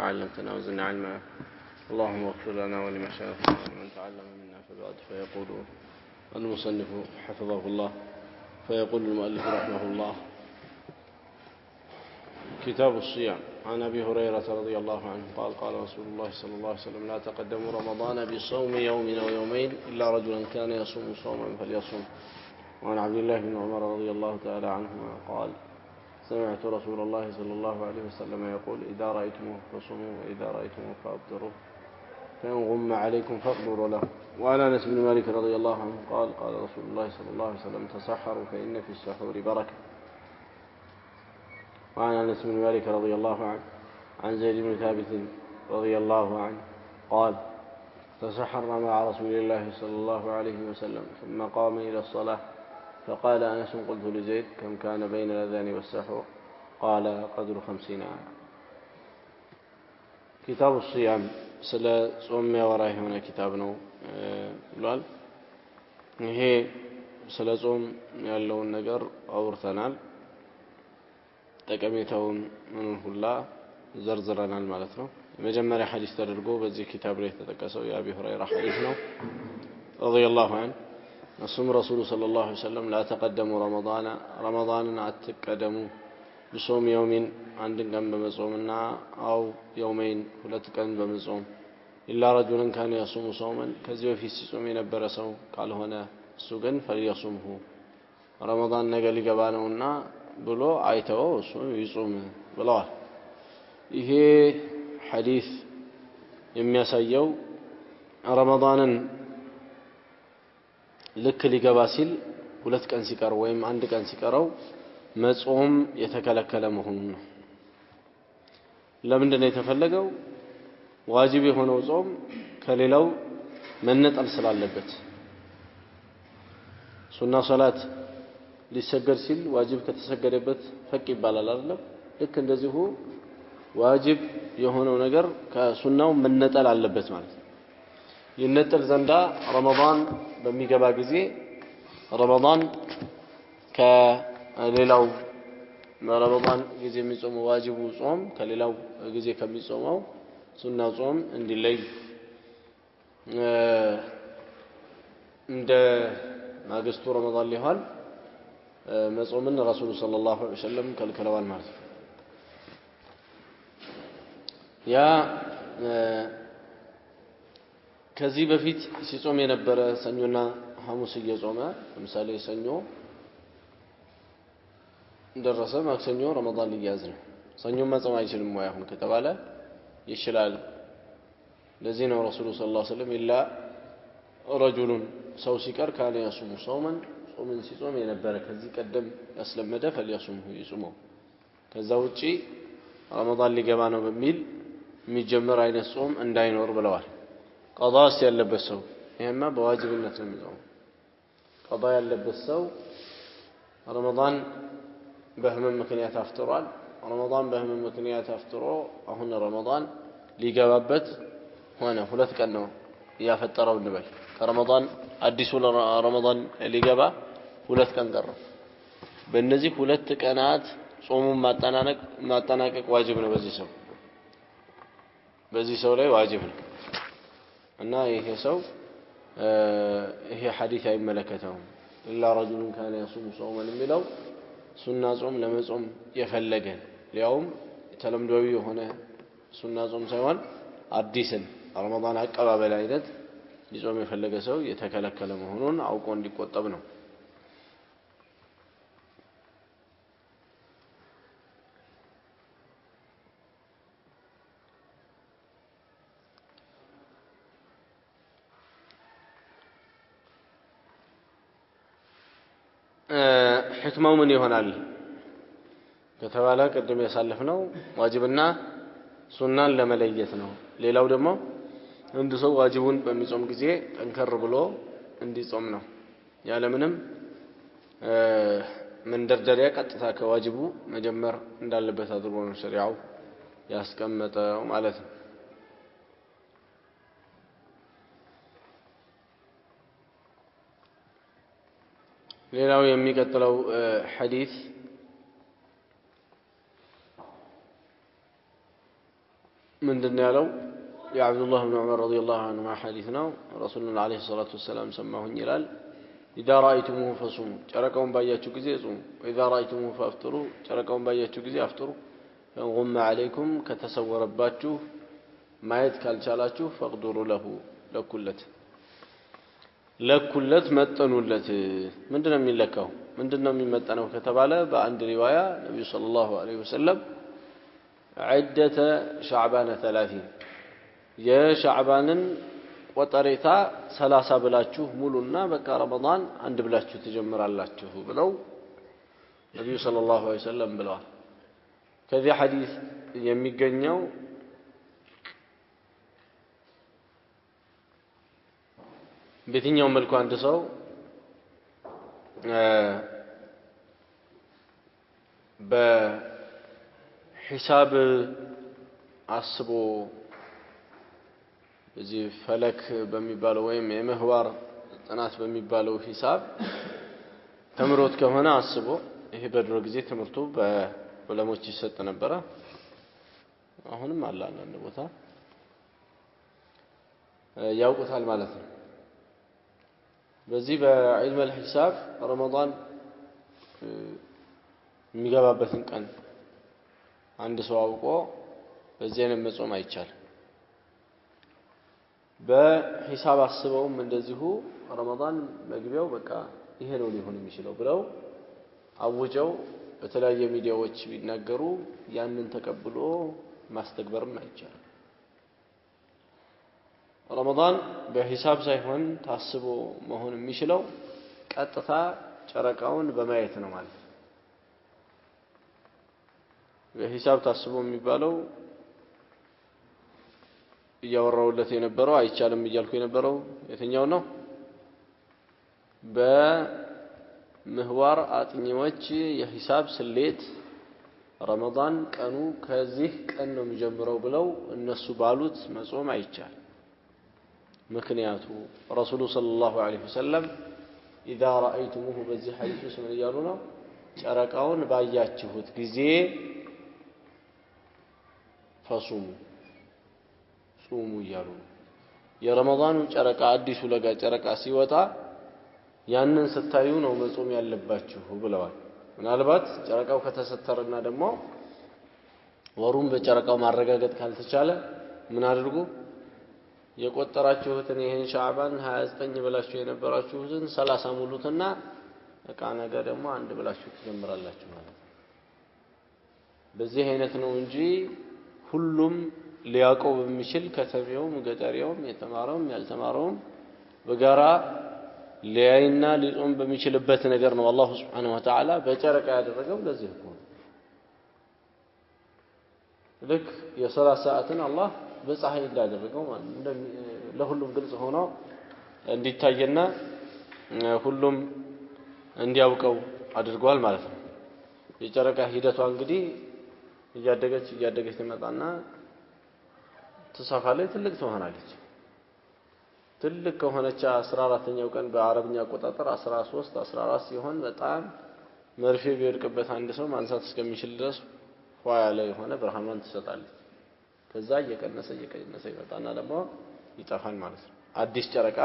علمتنا وزدنا علما. اللهم اغفر لنا ولمشايخنا ومن تعلم منا فبعد. فيقول المصنف حفظه الله، فيقول المؤلف رحمه الله: كتاب الصيام. عن أبي هريرة رضي الله عنه قال: قال رسول الله صلى الله عليه وسلم: لا تقدموا رمضان بصوم يوم أو يومين إلا رجلا كان يصوم صوما فليصوم. وعن عبد الله بن عمر رضي الله تعالى عنهما قال: سمعت رسول الله صلى الله عليه وسلم يقول: إذا رأيتموه فصوموا وإذا رأيتموه فأفطروا فإن غم عليكم فاقدروا له. وعن أنس بن مالك رضي الله عنه قال: قال رسول الله صلى الله عليه وسلم: تسحروا فإن في السحور بركة. وعن أنس بن مالك رضي الله عنه عن زيد بن ثابت رضي الله عنه قال: تسحرنا مع رسول الله صلى الله عليه وسلم ثم قام إلى الصلاة، فقال أنس: قلت لزيد: كم كان بين الأذان والسحور؟ قال: قدر 50 عام. كتاب الصيام ስለ ጾም ያወራ የሆነ ኪታብ ነው ብሏል። ይሄ ስለ ጾም ያለውን ነገር አውርተናል። ጠቀሜታውን ምኑን ሁላ ዘርዝረናል ማለት ነው። የመጀመሪያ ሐዲስ ተደርጎ በዚህ ኪታብ ላይ የተጠቀሰው የአቢ ሁረይራ ሐዲስ ነው ረዲየላሁ ዐንሁ። እሱም ረሱሉ ሰለላሁ ዐለይሂ ወሰለም: ላ ተቀደሙ ረመዳንን አትቀደሙ بصوم يوم عند ቀን በመጾምና አው يومين ሁለት ቀን በመጾም إلا رجلا كان يصوم صوما ከዚህ በፊት ሲጾም የነበረ ሰው ካልሆነ እሱ ግን فليصومه ረመዳን ነገ ሊገባ ነውና ብሎ አይተው እሱ ይጾም ብለዋል። ይሄ ሐዲስ የሚያሳየው ረመዳንን ልክ ሊገባ ሲል ሁለት ቀን ሲቀር ወይም አንድ ቀን ሲቀረው መጾም የተከለከለ መሆኑን ነው። ለምንድን ነው የተፈለገው? ዋጅብ የሆነው ጾም ከሌላው መነጠል ስላለበት። ሱና ሶላት ሊሰገድ ሲል ዋጅብ ከተሰገደበት ፈቅ ይባላል አይደል? ልክ እንደዚሁ ዋጅብ የሆነው ነገር ከሱናው መነጠል አለበት ማለት ነው። ይነጠል ዘንዳ ረመዳን በሚገባ ጊዜ ረመዳን ከሌላው ረመዳን ጊዜ የሚጾመው ዋጅቡ ጾም ከሌላው ጊዜ ከሚጾመው ሱና ጾም እንዲለይ እንደ ማግስቱ ረመዳን ሊሆን መጾምን ረሱሉ ሰለላሁ ዐለይሂ ወሰለም ከልክለዋል ማለት ነው። ያ ከዚህ በፊት ሲጾም የነበረ ሰኞና ሐሙስ እየጾመ ለምሳሌ ሰኞ ደረሰ ማክሰኞ ረመዳን ሊያዝ ነው። ሰኞ መጾም አይችልም ወይ አሁን ከተባለ ይችላል። ለዚህ ነው ረሱሉ ሰለላሁ ዐለይሂ ወሰለም ኢላ ረጁሉን ሰው ሲቀር ካለ ያሱሙ ጾመን ጾምን ሲጾም የነበረ ከዚህ ቀደም ያስለመደ فليصومه ይጾመው። ከዛ ውጪ ረመዳን ሊገባ ነው በሚል የሚጀምር አይነት ጾም እንዳይኖር ብለዋል። ቀዳስ ያለበት ሰው ይሄማ በዋጅብነት ነው የሚጾመው። ቀዳ ያለበት ሰው ረመዳን በህመም ምክንያት አፍጥሯል። ረመዳን በህመም ምክንያት አፍጥሮ አሁን ረመዳን ሊገባበት ሆነ ሁለት ቀን ነው ያፈጠረው እንበል። ከረመዳን አዲሱ ረመዳን ሊገባ ሁለት ቀን ቀረ። በእነዚህ ሁለት ቀናት ጾሙን ማጠናቀቅ ዋጅብ ነው በዚህ ሰው ላይ ዋጅብ ነው እና ይሄ ሰው ይሄ ሐዲስ አይመለከተውም። ኢላ ረጁሉን ካነ የሱሙ ጾመን የሚለው ሱና ጾም ለመጾም የፈለገ ሊያውም ተለምዶዊ የሆነ ሱና ጾም ሳይሆን አዲስን ረመዳን አቀባበል አይነት ሊጾም የፈለገ ሰው የተከለከለ መሆኑን አውቆ እንዲቆጠብ ነው። ሕክማው ምን ይሆናል ከተባለ ቅድም ያሳለፍነው ዋጅብና ሱናን ለመለየት ነው። ሌላው ደግሞ አንድ ሰው ዋጅቡን በሚጾም ጊዜ ጠንከር ብሎ እንዲጾም ነው። ያለምንም መንደርደሪያ ቀጥታ ከዋጅቡ መጀመር እንዳለበት አድርጎ ነው ሸሪዓው ያስቀመጠው ማለት ነው። ሌላው የሚቀጥለው ሐዲስ ምንድነው ያለው የአብዱ ላህ ብን ዑመር ረዲየላሁ ዐንሁ ሐዲስና ረሱሉላህ ዐለይሂ ሰላቱ ወሰለም ሰማሁኝ ይላል إذا رأيتموه فصوموا ጨረቃውን ባያችሁ ጊዜ ጾሙ وإذا رأيتموه فافطروا ጨረቃውን ባያችሁ ጊዜ አፍጥሩ غم عليكم ከተሰወረባችሁ ማየት ካልቻላችሁ فاقدروا له ለኩለት መጠኑለት ምንድነው የሚለካው ምንድነው የሚመጠነው ከተባለ በአንድ ሪዋያ ነብዩ ሰለላሁ ዐለይሂ ወሰለም عدة شعبان 30 የሻዕባንን ወጠሬታ 30 ብላችሁ ሙሉና በቃ ረመዳን አንድ ብላችሁ ተጀምራላችሁ ብለው ነብዩ ሰለላሁ ዐለይሂ ወሰለም ብለዋል ከዚህ ሐዲስ የሚገኘው በየትኛው መልኩ አንድ ሰው በሂሳብ አስቦ እዚህ ፈለክ በሚባለው ወይም የምህዋር ጥናት በሚባለው ሂሳብ ተምሮት ከሆነ አስቦ ይሄ በድሮ ጊዜ ትምህርቱ በዑለሞች ይሰጥ ነበር አሁንም አለ አንድ ቦታ ያውቁታል ማለት ነው በዚህ በዕልም الحساب ረመዳን የሚገባበትን ቀን አንድ ሰው አውቆ በዚህ አይነት መጾም አይቻልም በሂሳብ አስበውም እንደዚሁ ረመዳን መግቢያው በቃ ይሄ ነው ሊሆን የሚችለው ብለው አውጀው በተለያየ ሚዲያዎች ቢናገሩ ያንን ተቀብሎ ማስተግበርም አይቻልም ረመዳን በሂሳብ ሳይሆን ታስቦ መሆን የሚችለው ቀጥታ ጨረቃውን በማየት ነው ማለት በሂሳብ ታስቦ የሚባለው ያወራውለት የነበረው አይቻልም ይያልኩ የነበረው የትኛው ነው በምህዋር አጥኚዎች የሂሳብ ስሌት ረመዳን ቀኑ ከዚህ ቀን ነው የሚጀምረው ብለው እነሱ ባሉት መጾም አይቻል ምክንያቱ ረሱሉ ሰለላሁ ዐለይሂ ወሰለም اذا رايتموه በዚህ ሐዲስ ውስጥ ምን ይያሉ ነው ጨረቃውን ባያችሁት ጊዜ ፈሱሙ ጾሙ ይያሉ የረመዳኑ ጨረቃ አዲሱ ለጋ ጨረቃ ሲወጣ ያንን ስታዩ ነው መጾም ያለባችሁ ብለዋል ምናልባት ጨረቃው ከተሰተረና ደግሞ ወሩን በጨረቃው ማረጋገጥ ካልተቻለ ምን አድርጉ የቆጠራችሁትን ይሄን ሻዕባን 29 ብላችሁ የነበራችሁትን 30 ሙሉትና በቃ ነገ ደግሞ አንድ ብላችሁ ትጀምራላችሁ ማለት ነው በዚህ አይነት ነው እንጂ ሁሉም ሊያቀው በሚችል ከተሜውም ገጠሪያውም የተማረውም ያልተማረውም በጋራ ሊያይና ሊጾም በሚችልበት ነገር ነው አላህ Subhanahu Wa Ta'ala በጨረቃ ያደረገው ለዚህ ነው ልክ የ30 ሰዓትን አላህ በፀሐይ እንዳደረገው ማለት ለሁሉም ግልጽ ሆኖ እንዲታየና ሁሉም እንዲያውቀው አድርጓል ማለት ነው የጨረቃ ሂደቷ እንግዲህ እያደገች ትመጣና ተሳፋለች ትልቅ ትሆናለች ትልቅ ከሆነች 14ኛው ቀን በአረብኛ አቆጣጠር 13 14 ሲሆን በጣም መርፌ ቢወድቅበት አንድ ሰው ማንሳት እስከሚችል ድረስ ፏያለ የሆነ ብርሃኗን ትሰጣለች ከዛ እየቀነሰ ይመጣና ደግሞ ይጠፋል ማለት ነው አዲስ ጨረቃ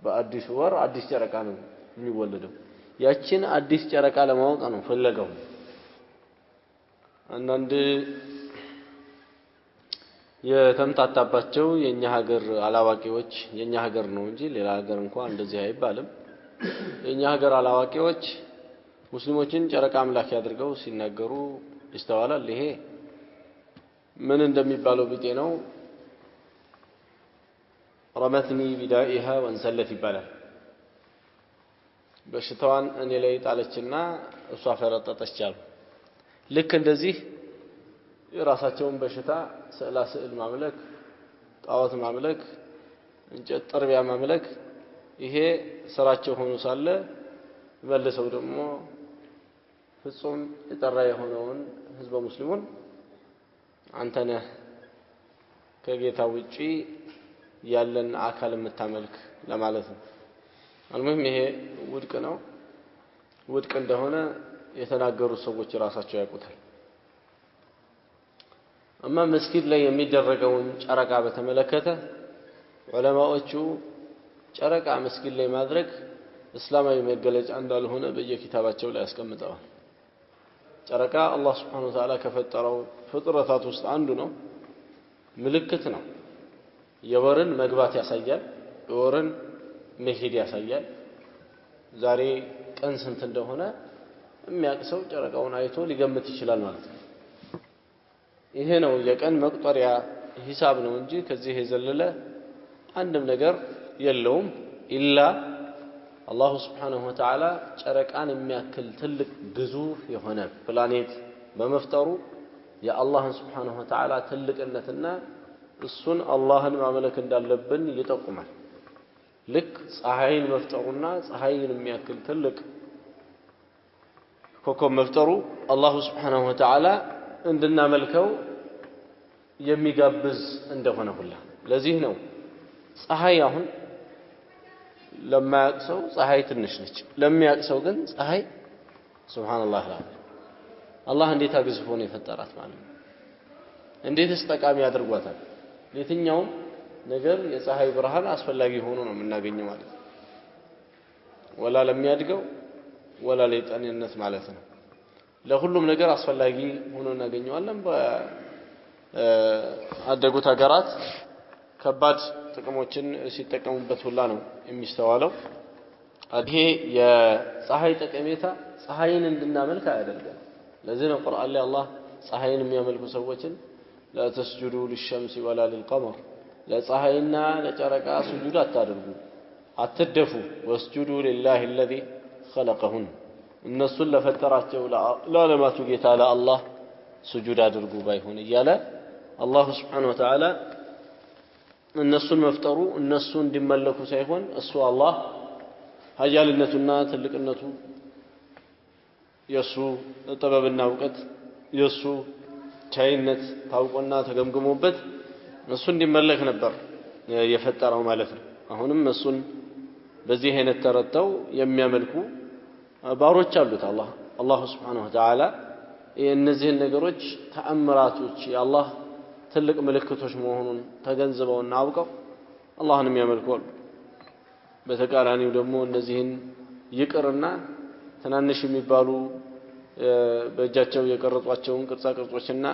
በአዲስ ወር አዲስ ጨረቃ ነው የሚወለደው ያቺን አዲስ ጨረቃ ለማወቅ ነው ፈለገው አንዳንድ የተምታታባቸው የኛ ሀገር አላዋቂዎች የኛ ሀገር ነው እንጂ ሌላ ሀገር እንኳን እንደዚህ አይባልም የኛ ሀገር አላዋቂዎች ሙስሊሞችን ጨረቃ አምላክ ያድርገው ሲናገሩ ይስተዋላል ይሄ ምን እንደሚባለው ቢጤ ነው ረመትኒ ቢዳኢሃ ወንሰለት ይባላል በሽታዋን እኔ ላይ ጣለችና እሷ ፈረጠጠች አሉ ልክ እንደዚህ የራሳቸውን በሽታ ስዕል ማምለክ ጣዖት ማምለክ እንጨት ጥርቢያ ማምለክ ይሄ ስራቸው ሆኖ ሳለ መልሰው ደግሞ ፍጹም የጠራ የሆነውን ህዝበ ሙስሊሙን አንተ ነህ ከጌታ ውጪ ያለን አካል የምታመልክ ለማለት ነው አልሙሂም ይሄ ውድቅ ነው ውድቅ እንደሆነ የተናገሩ ሰዎች ራሳቸው ያውቁታል أما مسجد لا የሚደረገውን ጨረቃ በተመለከተ ዑለማዎቹ ጨረቃ መስጊድ ላይ ማድረግ እስላማዊ መገለጫ እንዳልሆነ በየኪታባቸው ላይ ያስቀምጠዋል። ጨረቃ አላህ Subhanahu Wa Ta'ala ከፈጠረው ፍጥረታት ውስጥ አንዱ ነው፣ ምልክት ነው። የወርን መግባት ያሳያል፣ የወርን መሄድ ያሳያል። ዛሬ ቀን ስንት እንደሆነ የሚያቅሰው ጨረቃውን አይቶ ሊገምት ይችላል ማለት ነው። ይሄ ነው የቀን መቁጠሪያ ሂሳብ ነው እንጂ ከዚህ የዘለለ አንድም ነገር የለውም። ኢላ አላሁ Subhanahu Wa Ta'ala ጨረቃን የሚያክል ትልቅ ግዙፍ የሆነ ፕላኔት በመፍጠሩ የአላህን Subhanahu Wa Ta'ala ትልቅነትና እሱን አላህን ማምለክ እንዳለብን ይጠቁማል። ልክ ፀሐይን መፍጠሩና ፀሐይን የሚያክል ትልቅ ኮከብ መፍጠሩ አላሁ Subhanahu Wa Ta'ala እንድናመልከው የሚጋብዝ እንደሆነ ሁላ ለዚህ ነው ፀሐይ አሁን ለማያቅሰው ፀሐይ ትንሽ ነች፣ ለሚያቅሰው ግን ፀሐይ ሱብሃንአላህ አላህ እንዴት አግዝፎ ነው የፈጠራት ማለት ነው። እንዴትስ ጠቃሚ ያድርጓታል። ለየትኛውም ነገር የፀሐይ ብርሃን አስፈላጊ ሆኖ ነው የምናገኘው ማለት ነው። ወላ ለሚያድገው ወላ ለጤንነት ማለት ነው። ለሁሉም ነገር አስፈላጊ ሆኖ እናገኘዋለን። በአደጉት ሀገራት ከባድ ጥቅሞችን ሲጠቀሙበት ሁላ ነው የሚስተዋለው። ይሄ የፀሐይ ጠቀሜታ ፀሐይን እንድናመልክ አያደርገን። ለዚህ ነው ቁርአን ላይ አላህ ፀሐይን የሚያመልኩ ሰዎችን لا تسجدوا للشمس ولا للقمر ለፀሐይና ለጨረቃ ስጁድ አታድርጉ አትደፉ واسجدوا لله الذي خلقهن እነሱን ለፈጠራቸው ለዓለማቱ ጌታ ለአላህ ስጁድ አድርጉ ባይሆን እያለ አላህ Subhanahu Wa Ta'ala እነሱን መፍጠሩ እነሱ እንዲመለኩ ሳይሆን እሱ አላህ ኃያልነቱና ትልቅነቱ የሱ ጥበብና ዕውቀት የሱ ቻይነት ታውቆና ተገምግሞበት እሱ እንዲመለክ ነበር የፈጠረው ማለት ነው። አሁንም እሱን በዚህ አይነት ተረተው የሚያመልኩ ባሮች አሉት አላህ Subhanahu Wa Ta'ala እነዚህን ነገሮች ተአምራቶች የአላህ ትልቅ ምልክቶች መሆኑን ተገንዝበውና አውቀው አላህን የሚያመልኩ አሉ። በተቃራኒው ደግሞ እነዚህን ይቅርና ትናንሽ የሚባሉ በእጃቸው የቀረጿቸውን ቅርጻ ቅርጾችና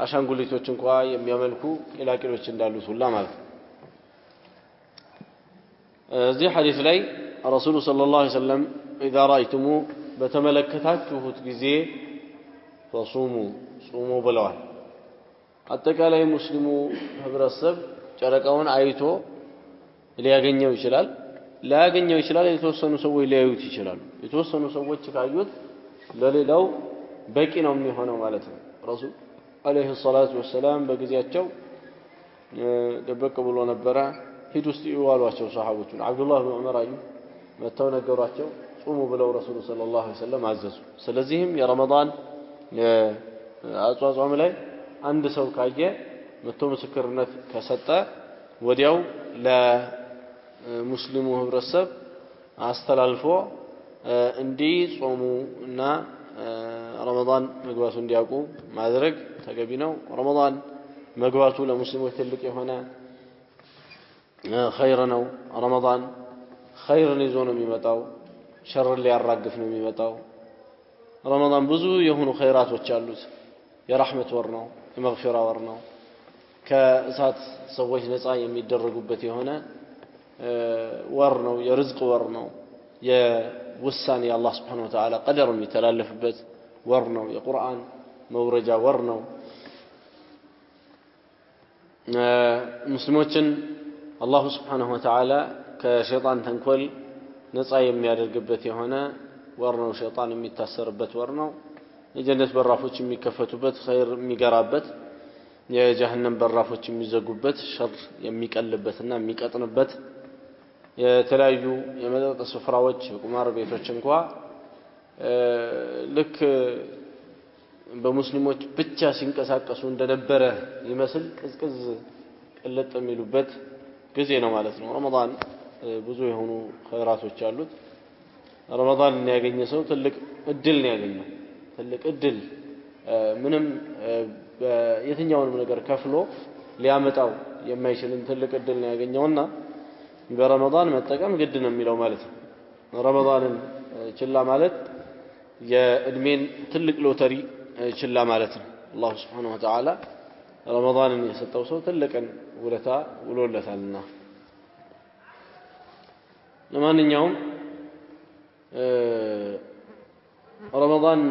አሻንጉሊቶች እንኳን የሚያመልኩ ኢላቂሎች እንዳሉት ሁላ ማለት ነው። እዚህ ሐዲስ ላይ ረሱሉ ሰለላሁ ዐለይሂ ወሰለም اذا رايتمو በተመለከታችሁት ጊዜ ፈሱሙ ጹሙ ብለዋል። አጠቃላይ ሙስሊሙ ህብረተሰብ ጨረቃውን አይቶ ሊያገኘው ይችላል፣ ላያገኘው ይችላል። የተወሰኑ ሰዎች ሊያዩት ይችላሉ። የተወሰኑ ሰዎች ካዩት ለሌላው በቂ ነው የሚሆነው ማለት ነው። ረሱል አለይሂ ሰላቱ ወሰለም በጊዜያቸው ደበቅ ብሎ ነበር። ሂድ ውስጥ ይዋሏቸው ሰሃቦቹን አብዱላህ ኢብኑ ዑመር አዩ መተው ነገሯቸው ጾሙ ብለው ረሱል ሰለላሁ ዐለይሂ ወሰለም አዘዙ። ስለዚህም የረመዳን አጽዋጽም ላይ አንድ ሰው ካየ መቶ ምስክርነት ከሰጠ ወዲያው ለሙስሊሙ ህብረተሰብ አስተላልፎ እንዲጾሙ እና ረመዳን መግባቱ እንዲያውቁ ማድረግ ተገቢ ነው። ረመዳን መግባቱ ለሙስሊሞች ትልቅ የሆነ ኸይር ነው። ረመዳን ኸይርን ይዞ ነው የሚመጣው፣ ሸርን ሊያራግፍ ነው የሚመጣው። ረመዳን ብዙ የሆኑ ኸይራቶች አሉት። የረህመት ወር ነው፣ የመግፊራ ወር ነው። ከእሳት ሰዎች ነፃ የሚደረጉበት የሆነ ወር ነው። የርዝቅ ወር ነው። የውሳኔ የአላህ Subhanahu Wa Ta'ala ቀደር የሚተላለፍበት ወር ነው። የቁርአን መውረጃ ወር ነው። ሙስሊሞችን አላህ Subhanahu Wa Ta'ala ከሸይጣን ተንኮል ነፃ የሚያደርግበት የሆነ ወር ነው። ሸይጣን የሚታሰርበት ወር ነው። የጀነት በራፎች የሚከፈቱበት፣ ኸይር የሚገራበት፣ የጀሃነም በራፎች የሚዘጉበት፣ ሸር የሚቀልበትና የሚቀጥንበት፣ የተለያዩ የመጠጥ ስፍራዎች የቁማር ቤቶች እንኳን ልክ በሙስሊሞች ብቻ ሲንቀሳቀሱ እንደነበረ ይመስል ቅዝቅዝ ቅልጥ የሚሉበት ጊዜ ነው ማለት ነው። ረመዳን ብዙ የሆኑ ኸይራቶች አሉት። ረመዳን ያገኘ ሰው ትልቅ እድል ነው ያገኘው። ትልቅ እድል ምንም የትኛውንም ነገር ከፍሎ ሊያመጣው የማይችልን ትልቅ እድል ነው ያገኘውና በረመዳን መጠቀም ግድ ነው የሚለው ማለት ነው። ረመዳንን ችላ ማለት የእድሜን ትልቅ ሎተሪ ችላ ማለት ነው። አላህ Subhanahu Wa Ta'ala ረመዳንን የሰጠው ሰው ትልቅን ውለታ ውሎለታልና ለማንኛውም ረመዳን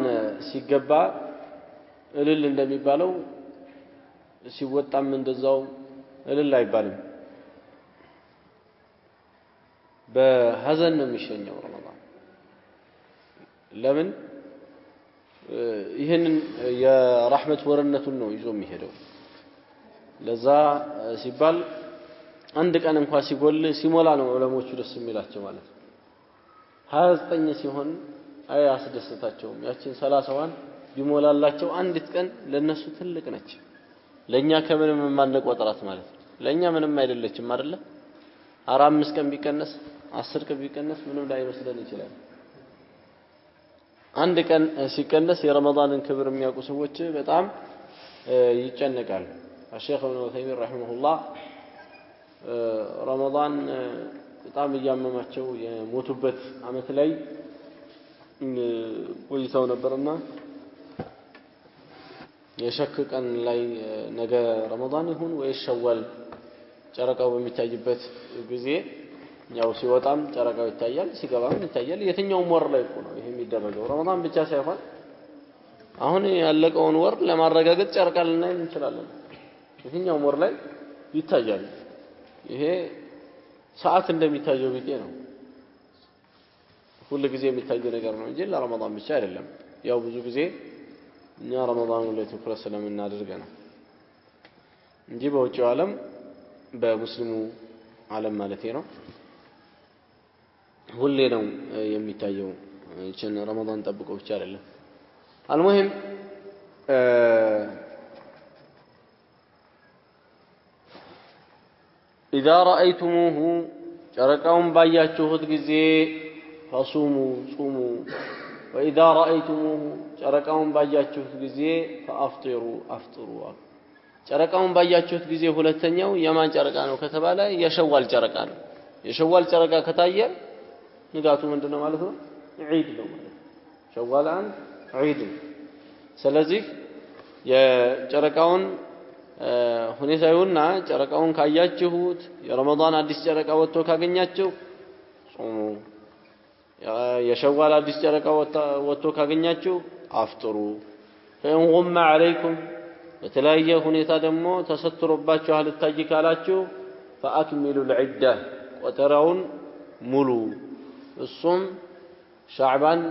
ሲገባ እልል እንደሚባለው ሲወጣም እንደዛው እልል አይባልም። በሐዘን ነው የሚሸኘው ረመዳን። ለምን ይሄንን የራህመት ወርነቱን ነው ይዞ የሚሄደው። ለዛ ሲባል አንድ ቀን እንኳን ሲጎል ሲሞላ ነው ዑለሞቹ ደስ የሚላቸው ማለት ነው። 29 ሲሆን አያስደስታቸውም። ያችን 30ዋን ቢሞላላቸው አንዲት ቀን ለነሱ ትልቅ ነች። ለኛ ከምንም የማንቆጥራት ማለት ነው። ለኛ ምንም አይደለችም አይደለ? 4-5 ቀን ቢቀነስ 10 ቀን ቢቀነስ ምንም ላይመስለን ይችላል። አንድ ቀን ሲቀነስ የረመዳንን ክብር የሚያውቁ ሰዎች በጣም ይጨነቃሉ። الشيخ ابن عثيمين رحمه الله ረመዳን በጣም እያመማቸው የሞቱበት አመት ላይ ቆይተው ነበርና የሸክ ቀን ላይ ነገ ረመዳን ይሁን ወይ ሸዋል ጨረቃው በሚታይበት ጊዜ ያው ሲወጣም ጨረቃው ይታያል ሲገባም ይታያል። የትኛውም ወር ላይ ነው ይሄ የሚደረገው። ረመዳን ብቻ ሳይሆን አሁን ያለቀውን ወር ለማረጋገጥ ጨረቃ ልናይ እንችላለን። የትኛውም ወር ላይ ይታያል። ይሄ ሰዓት እንደሚታየው ቢጤ ነው። ሁሉ ጊዜ የሚታይ ነገር ነው እንጂ ለረመዳን ብቻ አይደለም። ያው ብዙ ጊዜ እኛ ረመዳን ላይ ትኩረት ስለምናደርግ ነው እንጂ በውጭው ዓለም በሙስሊሙ ዓለም ማለት ነው ሁሌ ነው የሚታየው። እቺን ረመዳን ጠብቆ ብቻ አይደለም። አልሙሂም إذا رأيتموه ጨረቃውን ባያችሁት ጊዜ فصوموا صوموا وإذا رأيتموه ጨረቃውን ባያችሁት ጊዜ فأفطروا أفطروا ጨረቃውን ባያችሁት ጊዜ ሁለተኛው የማን ጨረቃ ነው ከተባለ የሸዋል ጨረቃ ነው። የሸዋል ጨረቃ ከታየ ንጋቱ ምንድነው ማለት ነው? ዒድ ነው ማለት ነው። ሸዋል አንድ ዒድ ነው። ስለዚህ የጨረቃውን ሁኔታውና ጨረቃውን ካያችሁት የረመዳን አዲስ ጨረቃ ወጥቶ ካገኛችሁ ጾሙ። የሸዋል አዲስ ጨረቃ ወጥቶ ካገኛችሁ አፍጥሩ። ፈኢን ጉመ ዐለይኩም በተለያየ ሁኔታ ደግሞ ተሰትሮባችኋል ልታይ ካላችሁ ፈአክሚሉ العدة ቆጠራውን ሙሉ። እሱም ሻዕባን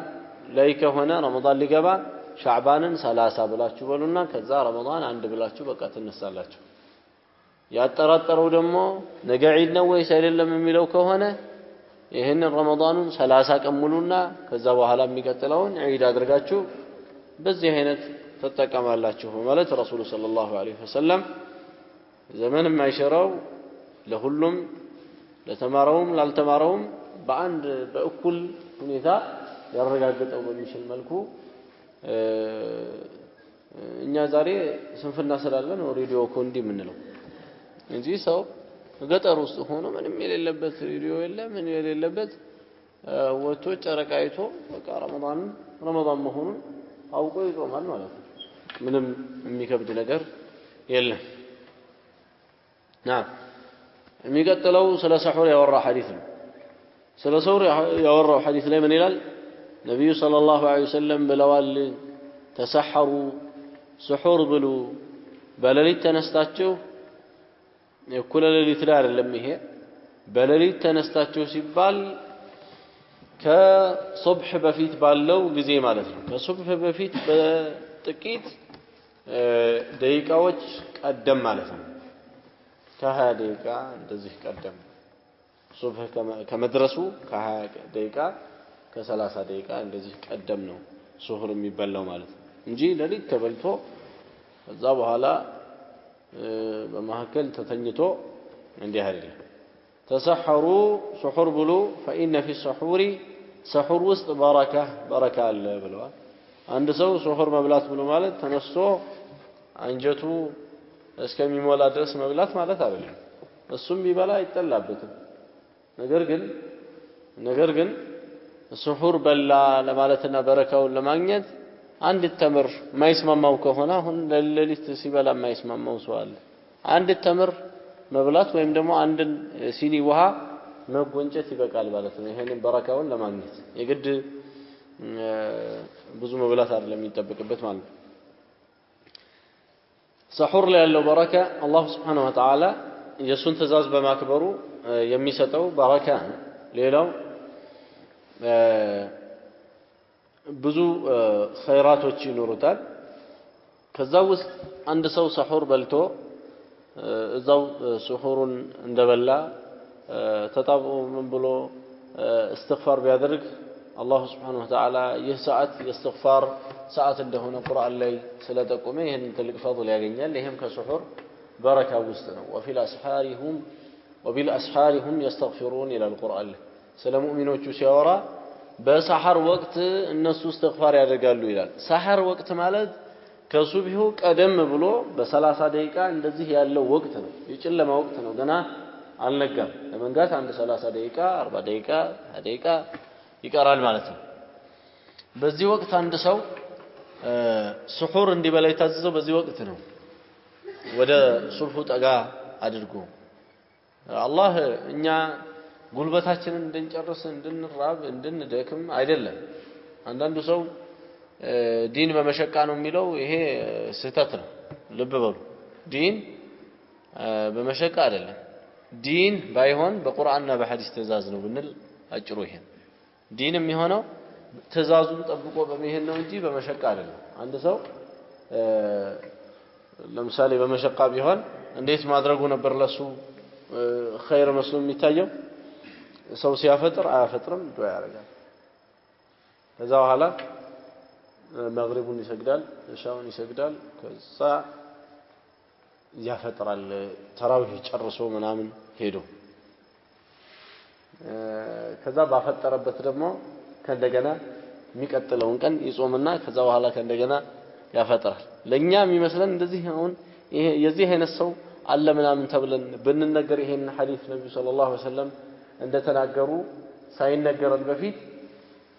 ላይ ከሆነ ረመዳን ሊገባ ሻዕባንን 30 ብላችሁ በሉና ከዛ ረመዳን አንድ ብላችሁ በቃ ትነሳላችሁ። ያጠራጠረው ደግሞ ነገ ዒድ ነው ወይስ አይደለም የሚለው ከሆነ ይሄንን ረመዳኑን 30 ቀን ሙሉና ከዛ በኋላ የሚቀጥለውን ዒድ አድርጋችሁ በዚህ አይነት ተጠቀማላችሁ ማለት ረሱሉ ሰለላሁ ዐለይሂ ወሰለም ዘመን የማይሽረው ለሁሉም ለተማረውም ላልተማረውም በአንድ በእኩል ሁኔታ ያረጋግጠው በሚችል መልኩ እኛ ዛሬ ስንፍና ስላለን ሬዲዮ ኮንዲ የምንለው እንጂ ሰው ገጠር ውስጥ ሆኖ ምንም የሌለበት ሬዲዮ የለም ምን የሌለበት ወጥቶ ጨረቃ አይቶ በቃ ረመዳን መሆኑን አውቆ ይጾማል ማለት ነው። ምንም የሚከብድ ነገር የለም። የሚቀጥለው ስለ ሰሑር ያወራ ሐዲስ ነው። ስለ ሰሑር ያወራው ሐዲስ ላይ ምን ይላል? ነብዩ ሰለላሁ ዐለይሂ ወሰለም ብለዋል ተሰሐሩ ሰሑር ብሉ በሌሊት ተነስታችሁ የኩለ ሌሊት ላይ አይደለም ይሄ በሌሊት ተነስታችሁ ሲባል ከሱብህ በፊት ባለው ጊዜ ማለት ነው። ከሱብህ በፊት በጥቂት ደቂቃዎች ቀደም ማለት ነው። ከ20 ደቂቃ እንደዚህ ቀደም ሱብህ ከመድረሱ ከ20 ደቂቃ ከ30 ደቂቃ እንደዚህ ቀደም ነው ሱሁር የሚበላው ማለት ነው እንጂ ሌሊት ተበልቶ ከዛ በኋላ በመሐከል ተተኝቶ እንዲህ አይደለም። ተሰሐሩ ሱሁር ብሉ فإن في السحور ሰሑር ውስጥ በረካ አለ ብለዋል። አንድ ሰው ሱሁር መብላት ብሎ ማለት ተነስቶ አንጀቱ እስከሚሞላ ድረስ መብላት ማለት አይደለም እሱም ቢበላ አይጠላበትም ነገር ግን ስሑር በላ ለማለትና በረካውን ለማግኘት አንድ ተምር ማይስማማው ከሆነ አሁን ለሌሊት ሲበላ ማይስማማው ሰው አለ አንድ ተምር መብላት ወይም ደግሞ አንድ ሲኒ ውሃ መጎንጨት ይበቃል ማለት ነው ይሄንን በረካውን ለማግኘት የግድ ብዙ መብላት አይደለም የሚጠበቅበት ማለት ነው سحور ላይ ያለው በረካ አላህ Subhanahu Wa Ta'ala የሱን ትእዛዝ በማክበሩ የሚሰጠው በረካ ሌላው ብዙ ኸይራቶች ይኖሩታል ከዛ ውስጥ አንድ ሰው ሰሑር በልቶ እዛው ሰሑሩን እንደበላ ተጣብቆ ምን ብሎ استغفار ቢያደርግ አላህ Subhanahu Wa Ta'ala ይህ ሰዓት የእስትግፋር ሰዓት እንደሆነ ቁርአን ላይ ስለጠቆመ ይሄን ትልቅ ፈضል ያገኛል ይሄም ከሰሑር በረካ ውስጥ ነው وبالاسحارهم يستغفرون الى القرآن ስለ ሙእሚኖቹ ሲያወራ በሰሐር ወቅት እነሱ استغفار ያደርጋሉ ይላል ሰሐር ወቅት ማለት ከሱብሂው ቀደም ብሎ በ30 ደቂቃ እንደዚህ ያለው ወቅት ነው የጨለማ ወቅት ነው ገና አልነጋም ለመንጋት አንድ 30 ደቂቃ 40 ደቂቃ 20 ደቂቃ ይቀራል ማለት ነው በዚህ ወቅት አንድ ሰው ስሑር እንዲበላ የታዘዘው በዚህ ወቅት ነው ወደ ሱብሁ ጠጋ አድርጎ አላህ እኛ ጉልበታችንን እንድንጨርስ እንድንራብ እንድንደክም አይደለም አንዳንዱ ሰው ዲን በመሸቃ ነው የሚለው ይሄ ስህተት ነው ልብ በሉ ዲን በመሸቃ አይደለም ዲን ባይሆን በቁርአንና በሐዲስ ትእዛዝ ነው ብንል አጭሩ ይሄ ዲን የሚሆነው ትእዛዙን ጠብቆ በመሄድ ነው እንጂ በመሸቃ አይደለም አንድ ሰው ለምሳሌ በመሸቃ ቢሆን እንዴት ማድረጉ ነበር ለሱ ኸይር መስሎ የሚታየው ሰው ሲያፈጥር አያፈጥርም ዱዓ ያደርጋል ከዛ በኋላ መግሪቡን ይሰግዳል ኢሻውን ይሰግዳል ከዛ ያፈጥራል ተራዊህ ጨርሶ ምናምን ሄዶ ከዛ ባፈጠረበት ደግሞ ከእንደገና የሚቀጥለውን ቀን ይጾምና ከዛ በኋላ ከእንደገና ያፈጥራል ለኛ የሚመስለን እንደዚህ አሁን ይሄ የዚህ አይነት ሰው አለ ምናምን ተብለን ብንነገር ይሄን ሐዲስ ነብዩ ሰለላሁ ዐለይሂ ወሰለም እንደተናገሩ ሳይነገረን በፊት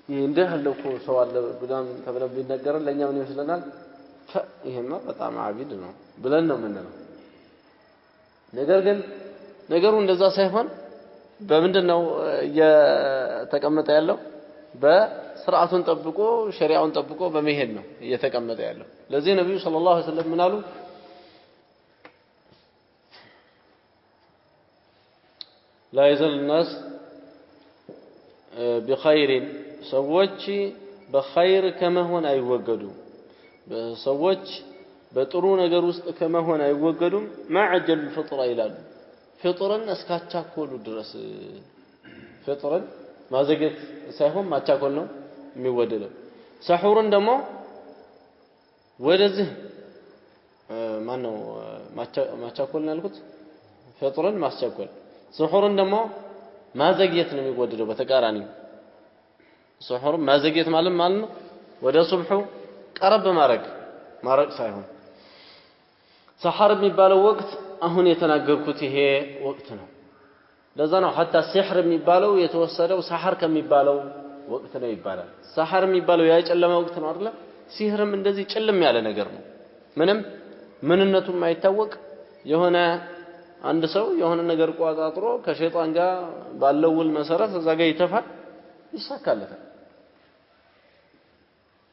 እንዲህ ያለው ሰው አለ ብለን ተብለን ቢነገረን ለኛ ምን ይመስለናል ይሄማ በጣም አቢድ ነው ብለን ነው የምንለው ነገር ግን ነገሩ እንደዛ ሳይሆን በምንድነው እየተቀመጠ ያለው በስርዓቱን ጠብቆ ሸሪዓውን ጠብቆ በመሄድ ነው እየተቀመጠ ያለው ለዚህ ነብዩ ሰለላሁ ዐለይሂ ወሰለም ምን አሉ لا يزال الناس بخير ሰዎች በኸይር ከመሆን አይወገዱም ሰዎች በጥሩ ነገር ውስጥ ከመሆን አይወገዱም ማዕጀል الفطر ይላሉ ፍጥርን እስካቻኮሉ ድረስ ፍጥርን ማዘግየት ሳይሆን ማቻኮል ነው የሚወደደው ሰሑርን ደግሞ ወደዚህ ማነው ማቻኮል ነው ያልኩት ፍጥርን ማስቻኮል ሰሑርን ደግሞ ማዘግየት ነው የሚወደደው በተቃራኒ ሰሑር ማዘግየት ማለት ነው ወደ ሱብሑ ቀረብ ማረግ ሳይሆን ሰሐር የሚባለው ወቅት አሁን የተናገርኩት ይሄ ወቅት ነው ለዛ ነው حتى ሲህር የሚባለው የተወሰደው ሰሐር ከሚባለው ወቅት ነው ይባላል ሰሐር የሚባለው ያ ጨለማ ወቅት ነው አይደል ሲህርም እንደዚህ ጨለም ያለ ነገር ነው ምንም ምንነቱም አይታወቅ የሆነ አንድ ሰው የሆነ ነገር ቋጣጥሮ ከሸይጣን ጋር ባለው ውል መሰረት እዛ ጋር ይተፋል ይሳካለታል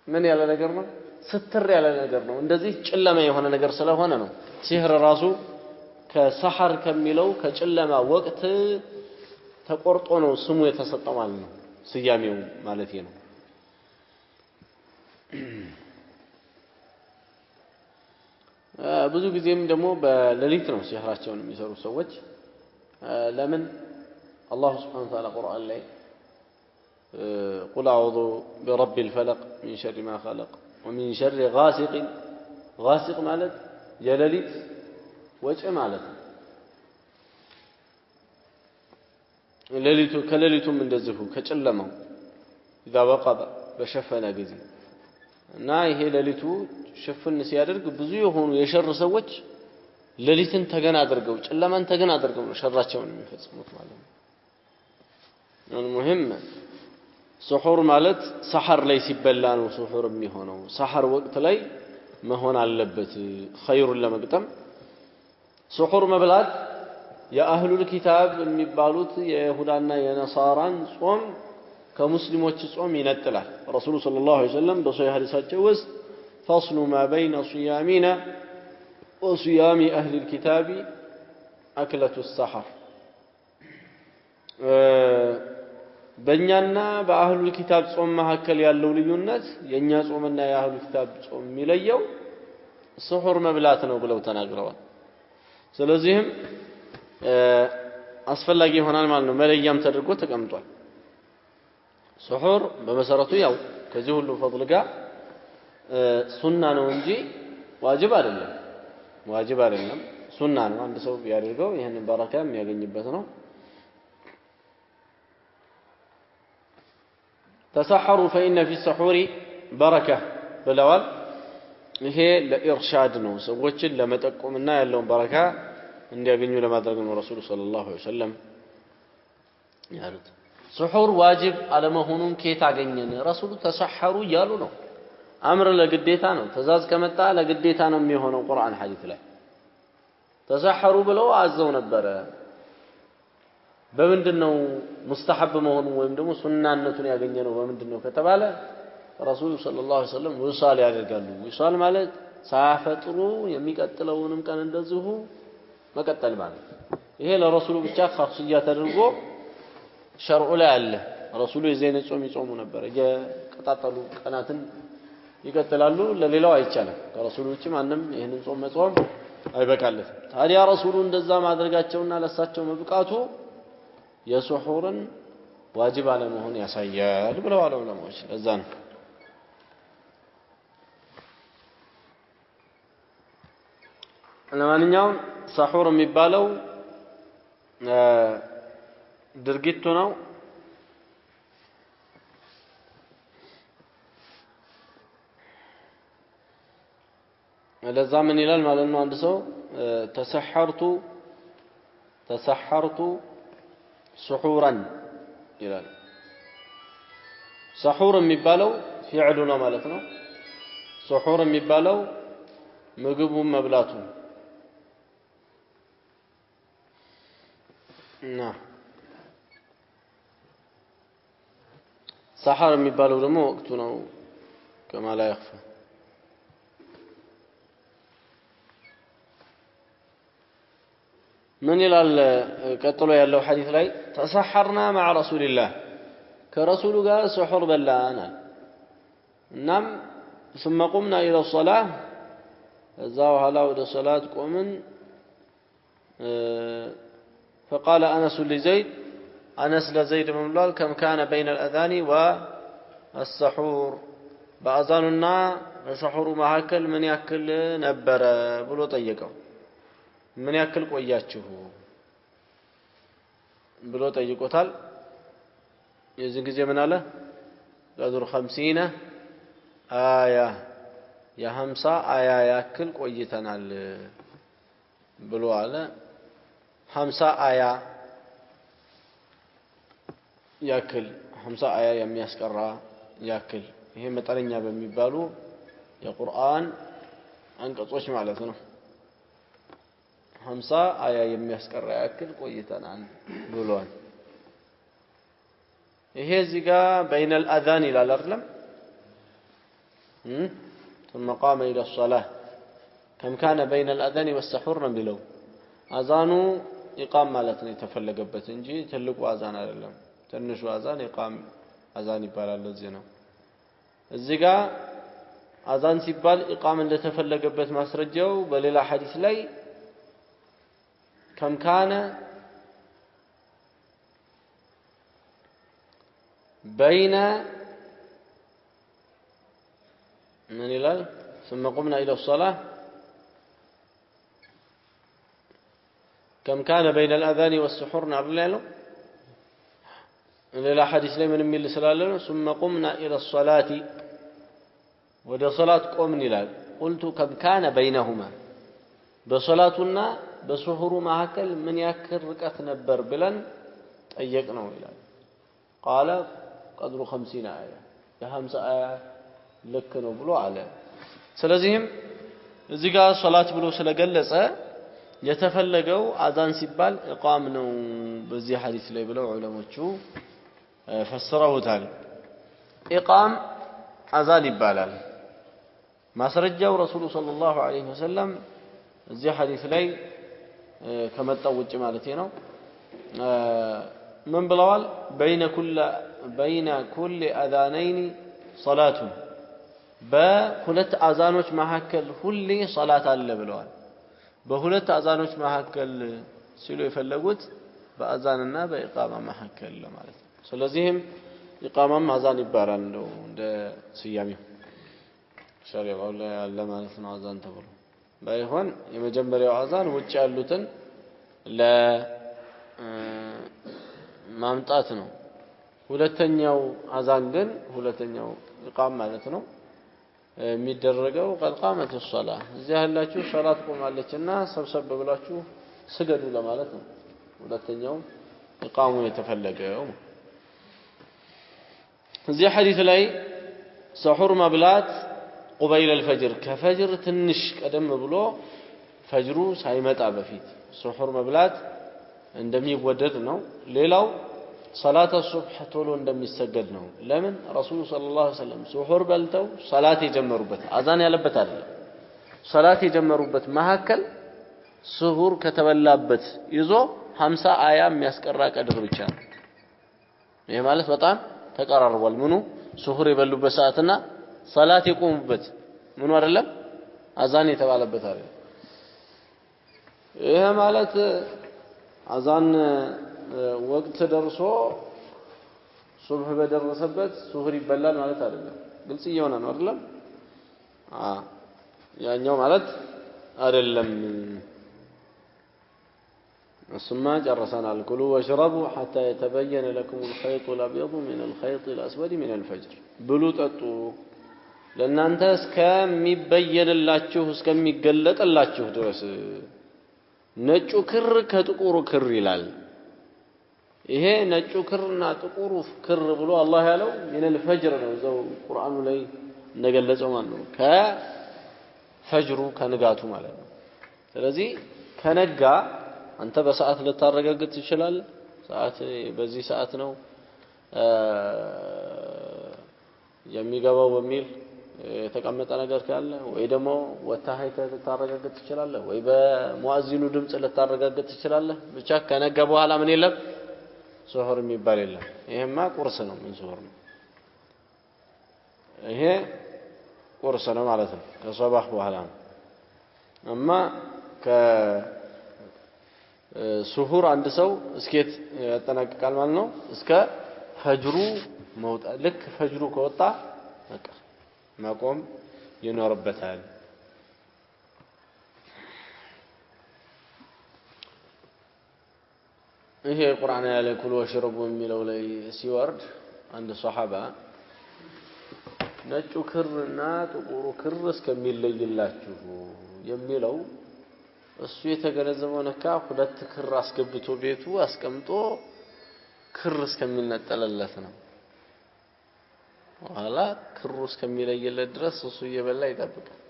ምን ያለ ነገር ነው ስትር ያለ ነገር ነው እንደዚህ ጨለማ የሆነ ነገር ስለሆነ ነው ሲህር ራሱ ከሰሐር ከሚለው ከጨለማ ወቅት ተቆርጦ ነው ስሙ የተሰጠው ማለት ነው ስያሜው ማለት ነው ብዙ ጊዜም ደግሞ በሌሊት ነው ሲህራቸውን የሚሰሩ ሰዎች ለምን አላህ Subhanahu Wa Ta'ala ቁርአን ላይ قل أعوذ برب الفلق من شر ما خلق ومن شر غاسق ማለት የሌሊት ወጭ ማለት ነው ሌሊቱ ከሌሊቱም እንደዚሁ ከጨለማው إذا وقب በሸፈነ ጊዜ እና ይሄ ሌሊቱ ሽፍን ሲያደርግ ብዙ የሆኑ የሸር ሰዎች ሌሊትን ተገና አድርገው ጨለማን ተገና አድርገው ነው ሸራቸውን የሚፈጽሙት ማለት ነው። المهم سحور ማለት ሰሐር ላይ ሲበላ ነው سحور የሚሆነው ሰሐር ወቅት ላይ መሆን አለበት ኸይሩን ለመግጠም سحور መብላት የአህሉል ኪታብ የሚባሉት የይሁዳና የነሳራን ጾም ከሙስሊሞች ጾም ይነጥላል ረሱሉ ሰለላሁ ዐለይሂ ወሰለም በሶሒህ ሐዲሳቸው ውስጥ فصل ما بين صيامنا وصيام أهل الكتاب أكلة السحر በእኛና በአህሉል ኪታብ ጾም መካከል ያለው ልዩነት የኛ ጾምና የአህሉል ኪታብ ጾም የሚለየው ስሑር መብላት ነው ብለው ተናግረዋል ስለዚህም አስፈላጊ ይሆናል ማለት ነው መለያም ተደርጎ ተቀምጧል ስሑር በመሰረቱ ያው ከዚህ ሁሉ ፈضل ጋር ሱና ነው እንጂ ዋጅብ አይደለም ሱና ነው አንድ ሰው ቢያደርገው ይሄንን በረካ የሚያገኝበት ነው تسحروا فإن في السحور بركة ብለዋል ይሄ ለኢርሻድ ነው ሰዎችን ለመጠቆምና ያለውን በረካ እንዲያገኙ ለማድረግ ነው ረሱሉ ሰለላሁ ዐለይሂ ወሰለም ያሉት ስሑር ዋጅብ አለመሆኑን ከየት አገኘን ረሱሉ ተሰሐሩ እያሉ ነው አምር ለግዴታ ነው ትእዛዝ ከመጣ ለግዴታ ነው የሚሆነው ቁርአን ሐዲስ ላይ ተሰሐሩ ብለው አዘው ነበር በምንድነው ሙስተሐብ መሆኑ ወይም ደግሞ ሱናነቱን ያገኘነው በምንድነው ከተባለ ረሱሉ ሰለላሁ ዐለይሂ ወሰለም ውሳል ያደርጋሉ ውሳል ማለት ሳፈጥሩ የሚቀጥለውንም ቀን እንደዚሁ መቀጠል ማለት ይሄ ለረሱሉ ብቻ ኻስያ ተደርጎ ሸርዑ ላይ አለ ረሱሉ የዘይነ ጾም ይጾሙ ነበር የቀጣጠሉ ቀናትን ይቀጥላሉ ለሌላው አይቻልም ከረሱሉ ውጪ ማንንም ይሄንን ጾም መጾም አይበቃለትም ታዲያ ረሱሉ እንደዛ ማድረጋቸውና ለሳቸው መብቃቱ የሱሑርን ዋጅብ አለመሆን ያሳያል ብለዋል ዑለማዎች ለዛ ነው ለማንኛውም ሰሑር የሚባለው ድርጊቱ ነው ለዛ ምን ይላል ማለት ነው አንድ ሰው ተሰሐርቱ سحورا ይላል ሰሑር የሚባለው ፊዕሉ ነው ማለት ነው ሰሑር የሚባለው ምግቡን መብላቱ እና ሰሐር የሚባለው ደግሞ ወቅቱ ነው كما لا يخفى من ይላል ቀጥሎ ያለው ሐዲስ ላይ ተሰሐርና مع رسول الله ከረሱሉ ጋር ስሑር በላን እናም ثم قمنا الى الصلاه እዛው ኋላ ወደ ሶላት ቆምን فقال انس لزيد انس لزيد بن بلال كم كان بين الاذان والسحور باذاننا السحور መካከል ምን ያክል ነበረ ብሎ ጠየቀው ምን ያክል ቆያችሁ ብሎ ጠይቆታል የዚህ ጊዜ ምን አለ ቀድር 50 አያ የ50 አያ ያክል ቆይተናል ብሎ አለ 50 አያ ያክል 50 አያ የሚያስቀራ ያክል ይሄ መጠነኛ በሚባሉ የቁርአን አንቀጾች ማለት ነው 50 አያ የሚያስቀራ ያክል ቆይተናል ብሏል ይሄ እዚህ ጋር بين الاذان ይላል አይደለም ثم قام الى الصلاه كم كان بين الاذان والسحور ነው ቢለው አዛኑ ኢቃም ማለት ነው የተፈለገበት እንጂ ትልቁ አዛን አይደለም ትንሹ አዛን ኢቃም አዛን ይባላል ለዚህ ነው እዚህ ጋር አዛን ሲባል ኢቃም እንደተፈለገበት ማስረጃው በሌላ ሐዲስ ላይ كم كان بين من ይላል ثم قمنا الى الصلاه كم كان بين الاذان والسحور نعرف له ሌላ ሐዲስ ላይ ምን የሚል ስላለ ነው ثم قمنا الى الصلاه ወደ ሶላት ቆምን ይላል قلت كم كان بينهما بصلاتنا بسحور معكل من يكر ركعت نبر بلن طيقنا ይላል قال قدر 50 آية የ50 آية ልክ ነው ብሎ አለ ስለዚህም እዚህ ጋር ሶላት ብሎ ስለገለጸ የተፈለገው አዛን ሲባል ኢቃም ነው በዚህ ሐዲስ ላይ ብለው ዑለሞቹ ፈስረውታል ኢቃም አዛን ይባላል ማስረጃው ረሱሉ ሰለላሁ ዐለይሂ ወሰለም እዚህ ሐዲስ ላይ ከመጣው ውጭ ማለት ነው ምን ብለዋል በይነ ኩል አዛነይን ሶላቱ በሁለት አዛኖች መካከል ሁሌ ሶላት አለ ብለዋል በሁለት አዛኖች መካከል ሲሉ የፈለጉት በአዛንና በኢቃማ መካከል ማለት ነው ስለዚህም ኢቃማም አዛን ይባላል ነው እንደ ስያሜው ሸሪዓው ላይ ያለ ማለት ነው አዛን ተብሎ ባይሆን የመጀመሪያው አዛን ውጭ ያሉትን ለማምጣት ነው ሁለተኛው አዛን ግን ሁለተኛው ኢቃም ማለት ነው የሚደረገው ቀልቃመት الصلاه እዚህ ያላችሁ ሶላት ቆማለችና ሰብሰብ ብላችሁ ስገዱ ለማለት ነው ሁለተኛው ኢቃሙ የተፈለገው እዚህ ሐዲስ ላይ ሰሁር መብላት قبيل الفجر كفجر ትንሽ ቀደም ብሎ ፈጅሩ ሳይመጣ በፊት ሰሁር መብላት እንደሚወደድ ነው ሌላው صلاه الصبح ቶሎ እንደሚሰገድ ነው ለምን ረሱሉ ሰለላሁ ዐለይሂ ወሰለም ሱሁር በልተው ሶላት የጀመሩበት አዛን ያለበት አይደለም ሶላት የጀመሩበት መሐከል ሱሁር ከተበላበት ይዞ 50 አያ የሚያስቀራ ቀድር ብቻ ነው ይሄ ማለት በጣም ተቀራርቧል ምኑ ሱሁር የበሉበት ሰዓትና ሶላት የቆሙበት ምኑ አይደለም አዛን የተባለበት አይደለም ይሄ ማለት አዛን ወቅት ደርሶ ሱብህ በደረሰበት ሱሁር ይበላል ማለት አይደለም ግልጽ እየሆነ ነው አይደለም ያኛው ማለት አይደለም اسمع جرسنا الكلوا واشربوا حتى يتبين لكم الخيط الابيض من الخيط الاسود من الفجر بلوا ጠጡ ለእናንተ እስከሚበየንላችሁ እስከሚገለጥላችሁ ድረስ ነጩ ክር ከጥቁሩ ክር ይላል ይሄ ነጩ ክርና ጥቁሩ ክር ብሎ አላህ ያለው من الفجر ነው ዘው ቁርአኑ ላይ እንደገለጸው ማለት ነው ከፈጅሩ ከንጋቱ ማለት ነው ስለዚህ ከነጋ አንተ በሰዓት ልታረጋግጥ ትችላለህ ሰዓት በዚህ ሰዓት ነው የሚገባው በሚል የተቀመጠ ነገር ካለ ወይ ደግሞ ወታሃይተ ልታረጋግጥ ትችላለህ ወይ በሙአዚኑ ድምጽ ልታረጋግጥ ትችላለህ ብቻ ከነጋ በኋላ ምን የለም ሱሁር የሚባል የለም ይሄማ ቁርስ ነው ምን ሱሁር ነው ይሄ ቁርስ ነው ማለት ነው ከሷባህ በኋላ ነው እማ ከሱሁር አንድ ሰው እስከት ያጠናቅቃል ማለት ነው እስከ ፈጅሩ መውጣት ልክ ፈጅሩ ከወጣ በቃ ማቆም ይኖርበታል ይሄ ቁርአን ያለ ኩሉ ወሽረቡ የሚለው ላይ ሲወርድ አንድ ሱሐባ ነጩ ክርና ጥቁሩ ክር እስከሚለይላችሁ የሚለው እሱ የተገነዘበው ነካ ሁለት ክር አስገብቶ ቤቱ አስቀምጦ ክር እስከሚነጠለለት ነው ወላ ክሩ እስከሚለይለት ድረስ እሱ እየበላ ይጠብቃል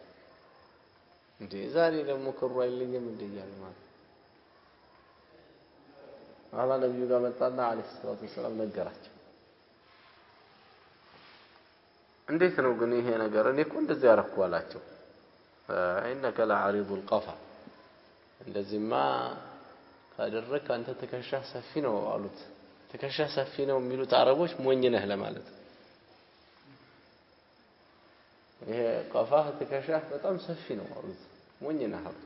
እንዴ ዛሬ ደግሞ ክሩ አይለኝም እንደያለ ማለት አላ ነብዩ ጋር መጣና አለይሂ ሰላቱ ወሰለም ነገራቸው እንዴት ነው ግን ይሄ ነገር እኔ እኮ እንደዚህ ያረኩ አላቸው አይነከ ለዓሪዱ القفا እንደዚህማ ካደረክ አንተ ተከሻህ ሰፊ ነው አሉት ተከሻህ ሰፊ ነው የሚሉት አረቦች ሞኝ ነህ ለማለት ይሄ ቀፋህ ተከሻህ በጣም ሰፊ ነው አሉት ሞኝ ነህ አሉት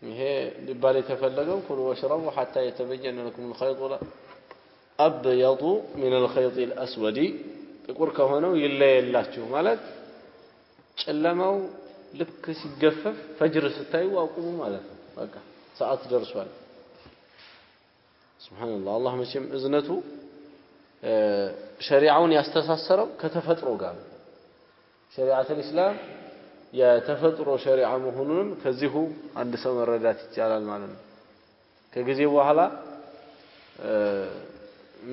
ይሄ ሊባል የተፈለገው ኩሉ ወሽረቡ حتى يتبين لكم الخيط الابيض من الخيط الاسود ጥቁር ከሆነው ይለየላችሁ ማለት ጨለማው ልክ ሲገፈፍ ፈጅር ስታዩ አቁሙ ማለት ነው በቃ ሰዓት ደርሷል ሱብሃንአላህ አላህ መቼም እዝነቱ ሸሪዓውን ያስተሳሰረው ከተፈጥሮ ጋር ሸሪዓት الاسلام የተፈጥሮ ሸሪዓ መሆኑንም ከዚሁ አንድ ሰው መረዳት ይቻላል ማለት ነው ከጊዜ በኋላ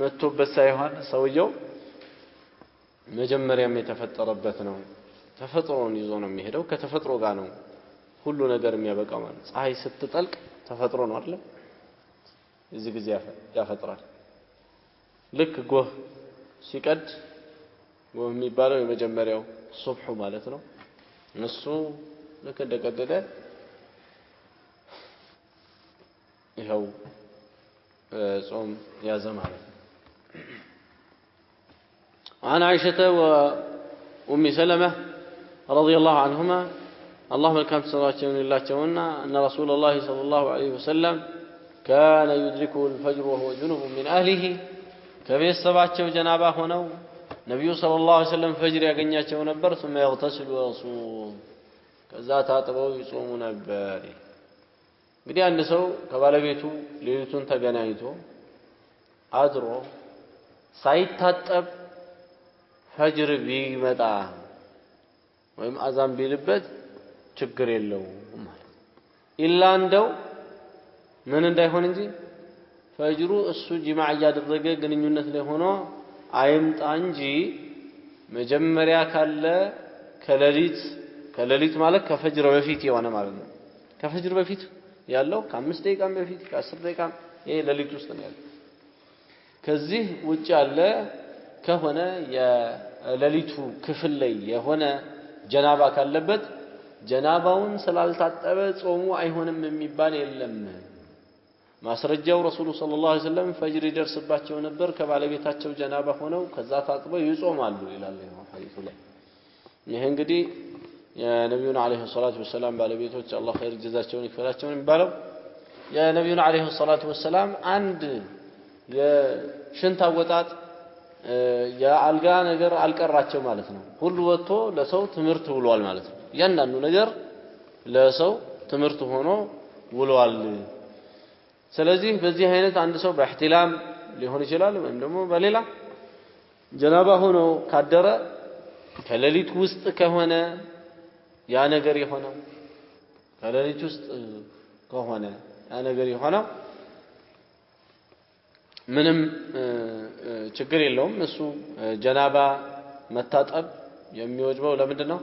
መጥቶበት ሳይሆን ሰውየው መጀመሪያም የተፈጠረበት ነው ተፈጥሮን ይዞ ነው የሚሄደው ከተፈጥሮ ጋር ነው ሁሉ ነገር የሚያበቃው ማለት ፀሐይ ስትጠልቅ ተፈጥሮ ነው አይደል እዚህ ጊዜ ያፈጥራል ልክ ጎህ ሲቀድ ጎህ የሚባለው የመጀመሪያው ሱብሑ ማለት ነው እሱ ልክ እንደቀደደ ይኸው ጾም ያዘ ማለት ነው عن عائشة وأم سلمة رضي الله عنهما اللهم الكام صلاة لله جونا أن رسول الله صلى الله عليه وسلم كان يدركه الفجر وهو جنوب من أهله كبير سبعة جنابه هنا نبي صلى الله عليه وسلم فجر يقنيا ونبر ثم يغتسل ويصوم كذا تعتبوا يصومون بباري بدي أن سو كبالبيتو ليلتون تجنايتو أدرو سايت تطب فجر بيمتا ወይም አዛን ቢልበት ችግር የለውም ማለት ኢላ እንደው ምን እንዳይሆን እንጂ ፈጅሩ እሱ ጂማዕ ያደረገ ግንኙነት ላይ ሆኖ አይምጣ እንጂ መጀመሪያ ካለ ከሌሊት ማለት ከፈጅር በፊት የሆነ ማለት ነው ከፈጅር በፊት ያለው ከ5 ደቂቃ በፊት ከ10 ደቂቃ ይሄ ሌሊት ውስጥ ነው ያለው ከዚህ ውጭ ያለ ከሆነ የሌሊቱ ክፍል ላይ የሆነ ጀናባ ካለበት ጀናባውን ስላልታጠበ ጾሙ አይሆንም የሚባል የለም ማስረጃው ረሱሉ ሰለላሁ ዐለይሂ ወሰለም ፈጅር ይደርስባቸው ነበር ከባለቤታቸው ጀናባ ሆነው ከዛ ታጥበው ይጾማሉ ይላል ሐዲሱ ላይ ይሄ እንግዲህ የነብዩና አለይሂ ሰላቱ ወሰለም ባለቤቶች አላህ ኸይር ጀዛቸውን ይክፈላቸው የሚባለው የነብዩና አለይሂ ሰላቱ ወሰለም አንድ የሽንት አወጣጥ የአልጋ ነገር አልቀራቸው ማለት ነው ሁሉ ወጥቶ ለሰው ትምርት ብሏል ማለት ነው ያንዳንዱ ነገር ለሰው ትምርት ሆኖ ውሏል ስለዚህ በዚህ አይነት አንድ ሰው በእህትላም ሊሆን ይችላል ወይም ደግሞ በሌላ ጀናባ ሆኖ ካደረ ከሌሊት ውስጥ ከሆነ ያ ነገር የሆነው ከሌሊት ውስጥ ከሆነ ያ ነገር የሆነው ምንም ችግር የለውም እሱ ጀናባ መታጠብ የሚወጅበው ለምንድን ነው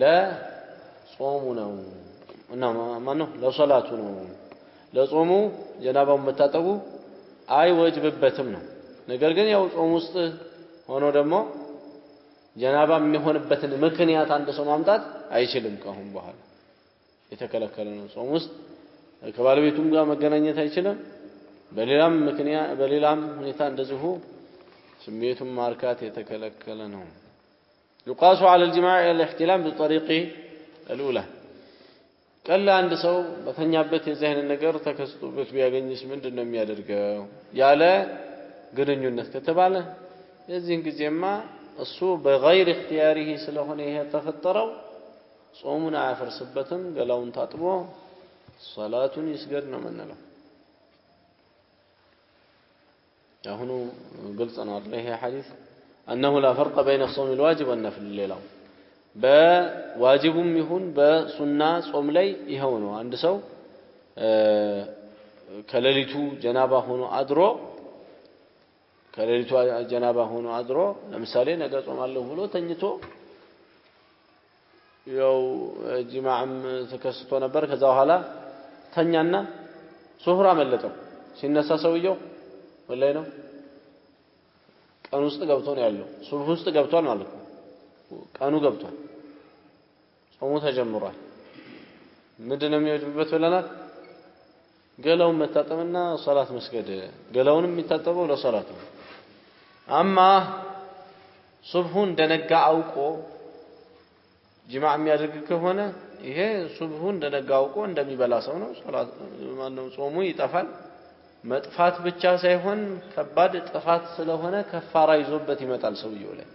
ለጾሙ ነው እና ማን ነው ለሶላቱ ነው ለጾሙ ጀናባው መታጠቡ አይወጅብበትም ነው ነገር ግን ያው ጾም ውስጥ ሆኖ ደግሞ ጀናባ የሚሆንበትን ምክንያት አንድ ሰው ማምጣት አይችልም ከአሁን በኋላ የተከለከለ ነው ጾም ውስጥ ከባለቤቱም ጋር መገናኘት አይችልም በሌላም ሁኔታ እንደዚሁ ስሜቱን ማርካት የተከለከለ ነው يقاس على الجماع الاحتلام بالطريق الاولى قال عند ሰው በተኛበት የዚህ አይነት ነገር ተከስቶበት ቢያገኝስ ምንድነው የሚያደርገው ያለ ግንኙነት ከተባለ የዚህን ጊዜማ እሱ በغير اختياره ስለሆነ ይሄ ተፈጠረው ጾሙን አያፈርስበትም ገላውን ታጥቦ ሶላቱን ይስገድ ነው የምንለው አሁን ግልጽ ነው አይደል ይሄ ሐዲስ انه لا فرق بين الصوم الواجب والنفل الليله በዋጅቡም ይሁን በሱና ጾም ላይ ይሄው ነው አንድ ሰው ከሌሊቱ ጀናባ ሆኖ አድሮ ለምሳሌ ነገ ጾማለሁ ብሎ ተኝቶ ያው ጂማዕም ተከስቶ ነበር ከዛ በኋላ ተኛና ሱህራ መለጠው ሲነሳ ሰውየው ወላይ ነው ቀኑ ውስጥ ገብቶ ነው ያለው ሱብህ ውስጥ ገብቷል ማለት ነው ቀኑ ገብቷል ጾሙ ተጀምሯል ምንድነው የሚወጅብበት ብለናል ገላውን መታጠብና ሶላት መስገድ ገላውንም የሚታጠበው ለሶላት ነው አማ ሱብሁን እንደነጋ አውቆ ጂማዕ የሚያደርግ ከሆነ ይሄ ሱብሁን እንደነጋ አውቆ እንደሚበላ ሰው ነው ሶላት ማነው ጾሙ ይጠፋል መጥፋት ብቻ ሳይሆን ከባድ ጥፋት ስለሆነ ከፋራ ይዞበት ይመጣል ሰውየው ላይ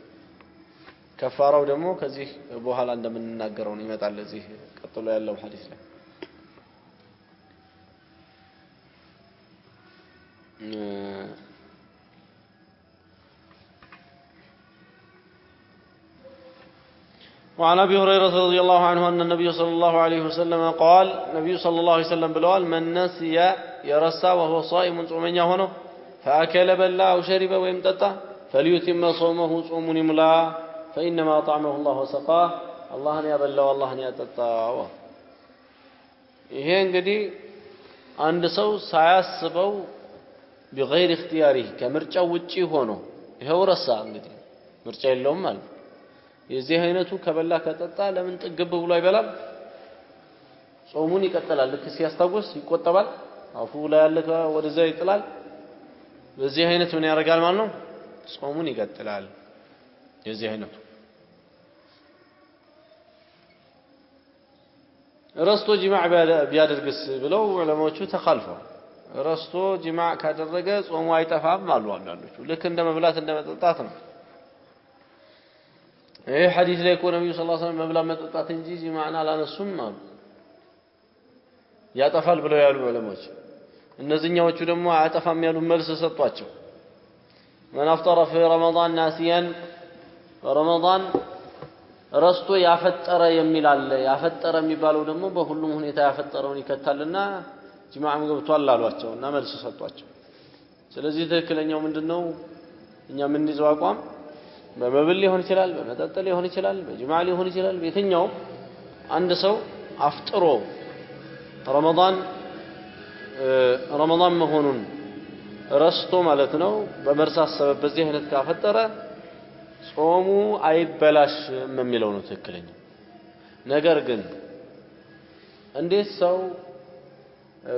ከፋራው ደግሞ ከዚህ በኋላ እንደምንናገረው ነው ይመጣል እዚህ ቀጥሎ ያለው ሐዲስ ላይ وعن أبي هريرة رضي الله عنه أن النبي صلى الله عليه وسلم قال النبي صلى الله عليه وسلم بلوال من نسي يرسى وهو صائم صومن يهونه فأكل بلا أو شرب ويمتطى فليتم صومه صوم ملا فإنما طعمه الله وسقاه الله يبلى والله يتطى ይሄ እንግዲህ አንድ ሰው ሳያስበው بغير اختياره ከምርጫው ውጪ ሆኖ ይሄው ረሳ እንግዲህ ምርጫ የለውም ማለት የዚህ አይነቱ ከበላ ከጠጣ ለምን ጥግብ ብሎ አይበላም ጾሙን ይቀጥላል ልክ ሲያስታውስ ይቆጠባል አፉ ላይ ያለ ወደዛ ይጥላል በዚህ አይነት ምን ያደርጋል ማለት ነው ጾሙን ይቀጥላል የዚህ አይነቱ ረስቶ ጂማዕ ቢያደርግስ ብለው ዑለማዎቹ ተኻልፈው ረስቶ ጂማዕ ካደረገ ጾሙ አይጠፋም አሉ አንዳንዶቹ ልክ እንደ መብላት እንደ መጠጣት ነው ይሄ ሐዲስ ላይ እኮ ነብዩ ሰለላሁ ዐለይሂ ወሰለም መብላት መጠጣት እንጂ ጂማዕን አላነሱም አሉ ያጠፋል ብለው ያሉ ዑለማዎች እነዚህኛዎቹ ደግሞ አያጠፋም ያሉ መልስ ሰጧቸው من افطر في رمضان ناسيا رمضان ረስቶ ያፈጠረ የሚል አለ ያፈጠረ የሚባለው ደግሞ በሁሉም ሁኔታ ያፈጠረውን ይከታልና ጂማዕም ገብቷል አሏቸውና መልስ ሰጧቸው ስለዚህ ትክክለኛው ምንድነው እኛ ምን ይዘው አቋም በመብል ሊሆን ይችላል በመጠጥ ሊሆን ይችላል በጂማዕ ሊሆን ይችላል በየትኛው አንድ ሰው አፍጥሮ ረመዳን መሆኑን ረስቶ ማለት ነው በመርሳት ሰበብ በዚህ አይነት ካፈጠረ ጾሙ አይበላሽም የሚለው ነው ትክክለኛ ነገር ግን እንዴት ሰው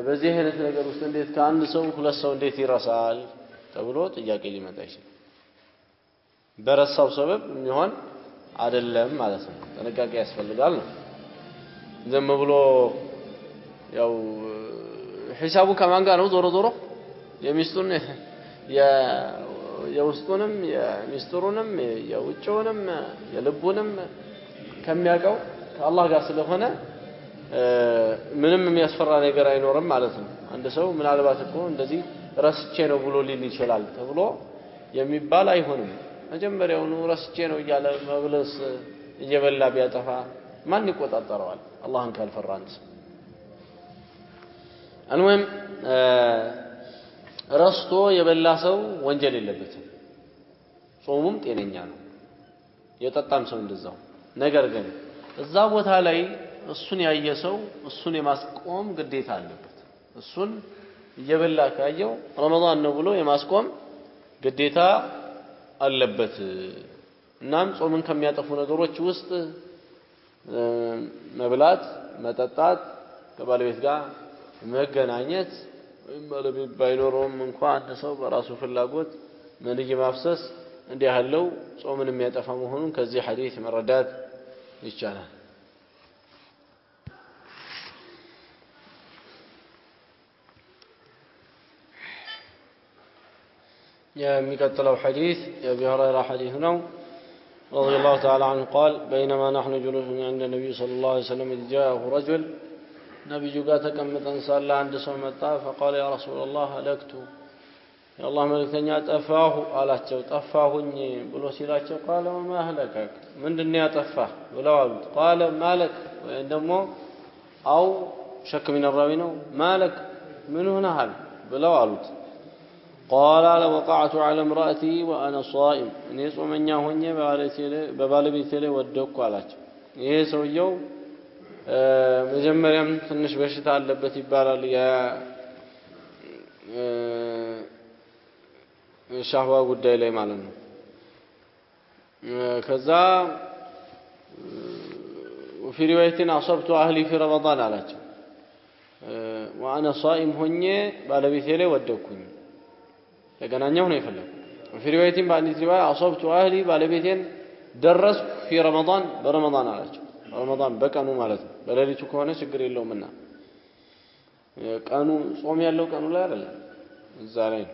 በዚህ አይነት ነገር ውስጥ እንዴት ከአንድ ሰው ሁለት ሰው እንዴት ይረሳል ተብሎ ጥያቄ ሊመጣ ይችላል በረሳው ሰበብ የሚሆን አይደለም ማለት ነው ጥንቃቄ ያስፈልጋል ነው ዝም ብሎ ያው ሒሳቡ ከማን ጋር ነው ዞሮ የሚስቱን የውስጡንም የሚስጥሩንም የውጭውንም የልቡንም ከሚያውቀው ከአላህ ጋር ስለሆነ ምንም የሚያስፈራ ነገር አይኖርም ማለት ነው አንድ ሰው ምናልባት እኮ እንደዚህ ረስቼ ነው ብሎ ሊል ይችላል ተብሎ የሚባል አይሆንም መጀመሪያውኑ ረስቼ ነው እያለ መብለስ እየበላ ቢያጠፋ ማን ይቆጣጠረዋል አላህን ካልፈራንስ አንወም ረስቶ የበላ ሰው ወንጀል የለበትም ጾሙም ጤነኛ ነው የጠጣም ሰው እንደዛው ነገር ግን እዛ ቦታ ላይ እሱን ያየ ሰው እሱን የማስቆም ግዴታ አለበት እሱን እየበላ ካየው ረመዳን ነው ብሎ የማስቆም ግዴታ አለበት እናም ጾምን ከሚያጠፉ ነገሮች ውስጥ መብላት መጠጣት ከባለቤት ጋር መገናኘት ባለቤት ባይኖርም እንኳን አንድ ሰው በራሱ ፍላጎት መንይ ማፍሰስ እንዲህ ያለው ጾምን የሚያጠፋ መሆኑን ከዚህ ሐዲስ መረዳት ይቻላል የሚቀጥለው ሐዲስ የአቢ ሁረይራ ሐዲስ ነው رضي الله تعالى عنه قال بينما نحن جلوس عند النبي صلى الله عليه وسلم إذ جاءه رجل نبي جوقات كمتا صلى عند سمتا فقال يا رسول الله هلكت يا الله ملكتني أتفاه قالت طفاهني بلو سيلاቸው قال وما هلكك من دنيا طفاه ولا قال مالك وعندما أو شك من الراوي ነው مالك من هنا هل بلا قالت قال وقعت على امرأتي وأنا صائم እኔ ጾመኛ ሆኜ በባለቤቴ ላይ ወደቅኩ አላቸው ይሄ ሰውየው መጀመሪያም ትንሽ በሽታ አለበት ይባላል ያ ሻህዋ ጉዳይ ላይ ማለት ነው ከዛ وفي رواية أصبت أهلي في رمضان አላቸው وأنا صائم ሆኜ ባለቤቴ ላይ ወደቅኩኝ ተገናኘው ነው ይፈልግ في رواية بعد رواية أصبت أهلي ባለቤቴን ደረስኩ في رمضان برمضان አላቸው رمضان በቀኑ ማለት ነው በሌሊቱ ከሆነ ችግር የለውምና ቀኑ ጾም ያለው ቀኑ ላይ አይደለም እዛ ላይ